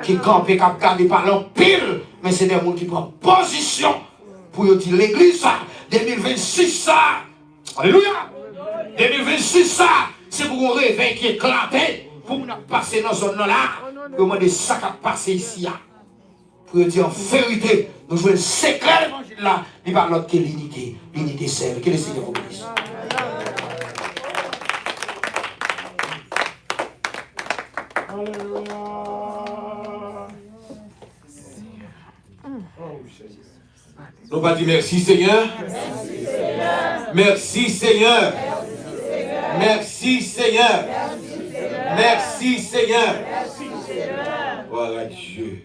qui campe, qui a gardé par l'empile. Mais c'est des gens qui prennent position pour dire l'église, 2026, ça. Alléluia. 2026, ça. C'est pour un réveil qui est éclaté, pour nous passer dans cette zone-là, pour demander ça qui a passé ici. Pour dire en vérité, nous jouons le secret de l'évangile là, il va l'autre que l'unité. L'unité celle. Que le Seigneur vous bénisse. Alléluia. Nous pas dire merci Seigneur. Merci Seigneur. Merci Seigneur. Merci Seigneur. Voilà Dieu.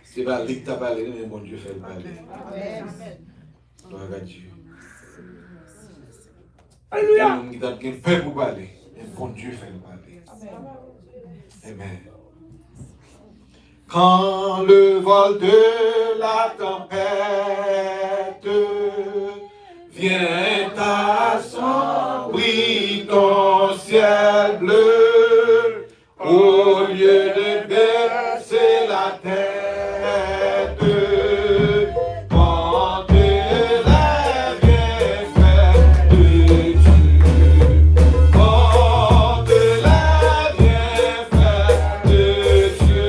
C'est pas lui qui t'a parlé, mais mon Dieu fait le parler. Voilà Dieu. Alléluia. Il t'a fait pour parler, mais mon Dieu fait le parler. Amen. Quand le vol de la tempête vient assombrir ton ciel bleu, au lieu de baisser la tête, quand les bienfaits de Dieu, quand les bienfaits de Dieu,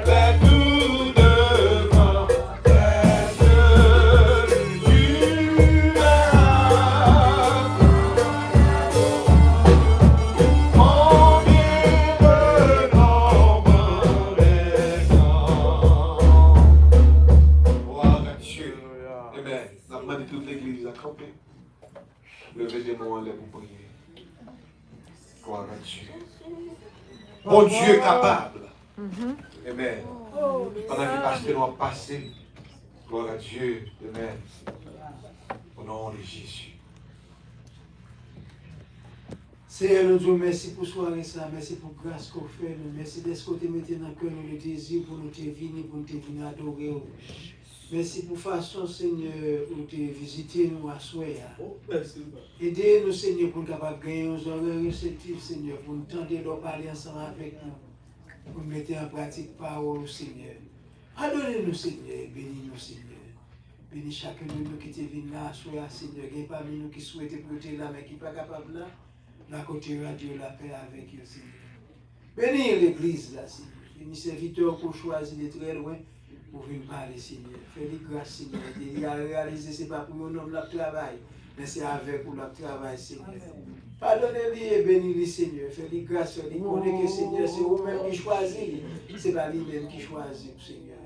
fais tout devant levez des mains en l'air pour prier. Gloire à Dieu. Bon Dieu capable. Amen. Pendant que les pasteurs ont passé, gloire à Dieu. Amen. Au nom de Jésus. Seigneur, nous disons merci pour soirée ça, merci pour grâce qu'on fait, merci de ce que tu mettez dans le cœur le désir pour nous te venir, pour nous te venir adorer. Merci pour façon, Seigneur, où tu visité nous à Soya. Aidez-nous, Seigneur, pour nous capables de gagner nos oreilles réceptives, Seigneur, pour nous tenter de parler ensemble avec nous, pour mettre en pratique parole, Seigneur. Pardonnez-nous, Seigneur, bénis-nous, Seigneur. Bénis chacun de nous qui te vient là à Soya, Seigneur. Il y a parmi nous qui souhaitent porter là, mais qui ne sont pas capables là. La côté radio, la paix avec eux, Seigneur. Bénis l'église là, Seigneur. Bénis serviteurs qu'on choisit de très loin. Pour venir parler, Seigneur. Fais-les grâce, Seigneur. Il a réalisé que ce n'est pas pour un homme le travail, mais c'est avec pour le travail, Seigneur. Pardonnez-lui et bénis-lui, Seigneur. Fais-les grâce, fais-les connaître que Seigneur, c'est vous-même qui choisit. Ce n'est pas lui-même qui choisit, Seigneur.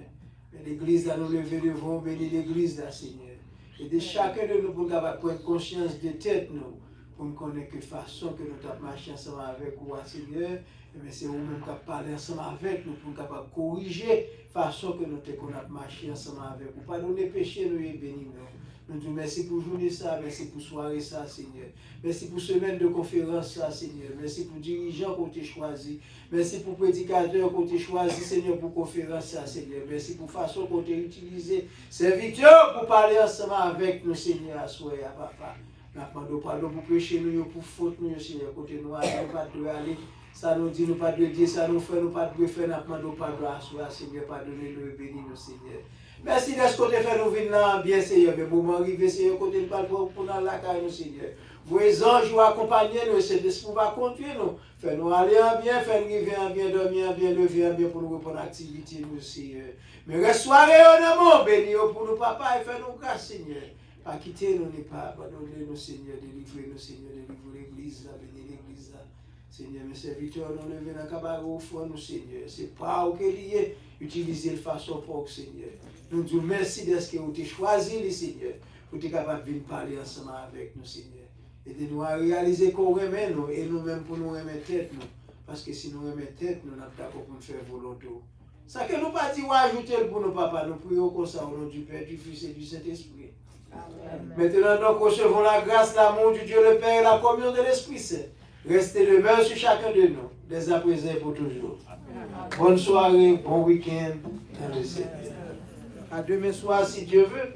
Mais l'église là, nous lever devant, bénir l'église là, Seigneur. Et de chacun de nous pour prendre conscience de tête, nous, pour nous connaître que façon que nous avons marché ensemble avec vous, Seigneur. Mais c'est vous-même qui parlé ensemble avec nous pour nous capables de corriger la façon que nous avons marché ensemble avec vous. Pardonnez péché, nous et bénis nous. Nous disons merci pour journée ça, merci pour soirée ça, Seigneur. Merci pour semaine de conférence ça, Seigneur. Merci pour dirigeants qu'on t'a choisi. Merci pour prédicateurs qu'on t'a choisi, Seigneur, pour conférence ça, Seigneur. Merci pour façon qu'on t'a utilisé. Serviteurs pour parler ensemble avec nous, Seigneur, à soi et à papa. Nous demandons pardon pour péché nous, pour faute nous, Seigneur. Côté nous, nous pas de aller. Ça nous dit, nous pas de dire, ça nous fait, nous pas de faire, nous demandons pardon à soi, Seigneur, pardonnez-nous et bénis-nous, Seigneur. Merci de ce côté fait nous venir là, bien, Seigneur. Mais moment arrivé, Seigneur, côté nous parle pour nous la caille, nous, Seigneur. Vos anges vous accompagnez nous, c'est de ce qu'on va conduire nous. Fais-nous aller en bien, fais-nous arriver en bien, dormir en bien, lever en bien pour nous reprendre l'activité, nous, Seigneur. Mais reçoirez en amour, bénis-nous pour nous, papa, et fais-nous grâce, Seigneur. Pas quitter nous, pas abandonner nous, Seigneur, délivrer nous, Seigneur, délivrer l'église, bénir l'église. Seigneur, mes serviteurs, nous levons dans le cabaret au fond, nous, Seigneur. C'est pas au que lié, utiliser de façon pour Seigneur. Nous disons merci de ce que vous avez choisi, les Seigneur, pour être capable de venir parler ensemble avec nous, Seigneur. Aidez-nous à réaliser qu'on remet nous, et nous-mêmes pour nous remettre tête, nous. Parce que si nous remettons tête, nous n'avons pas d'accord pour nous faire volonté. Ça que nous pas dit ou ajouter pour nos papas, nous prions comme ça au nom du Père, du Fils et du Saint-Esprit. Amen. Maintenant, donc, recevons la grâce, l'amour du Dieu le Père et la communion de l'Esprit Saint. Restez demeure sur chacun de nous, dès à présent et pour toujours. Amen. Bonne soirée, bon week-end dans le Seigneur. À demain soir, si Dieu veut.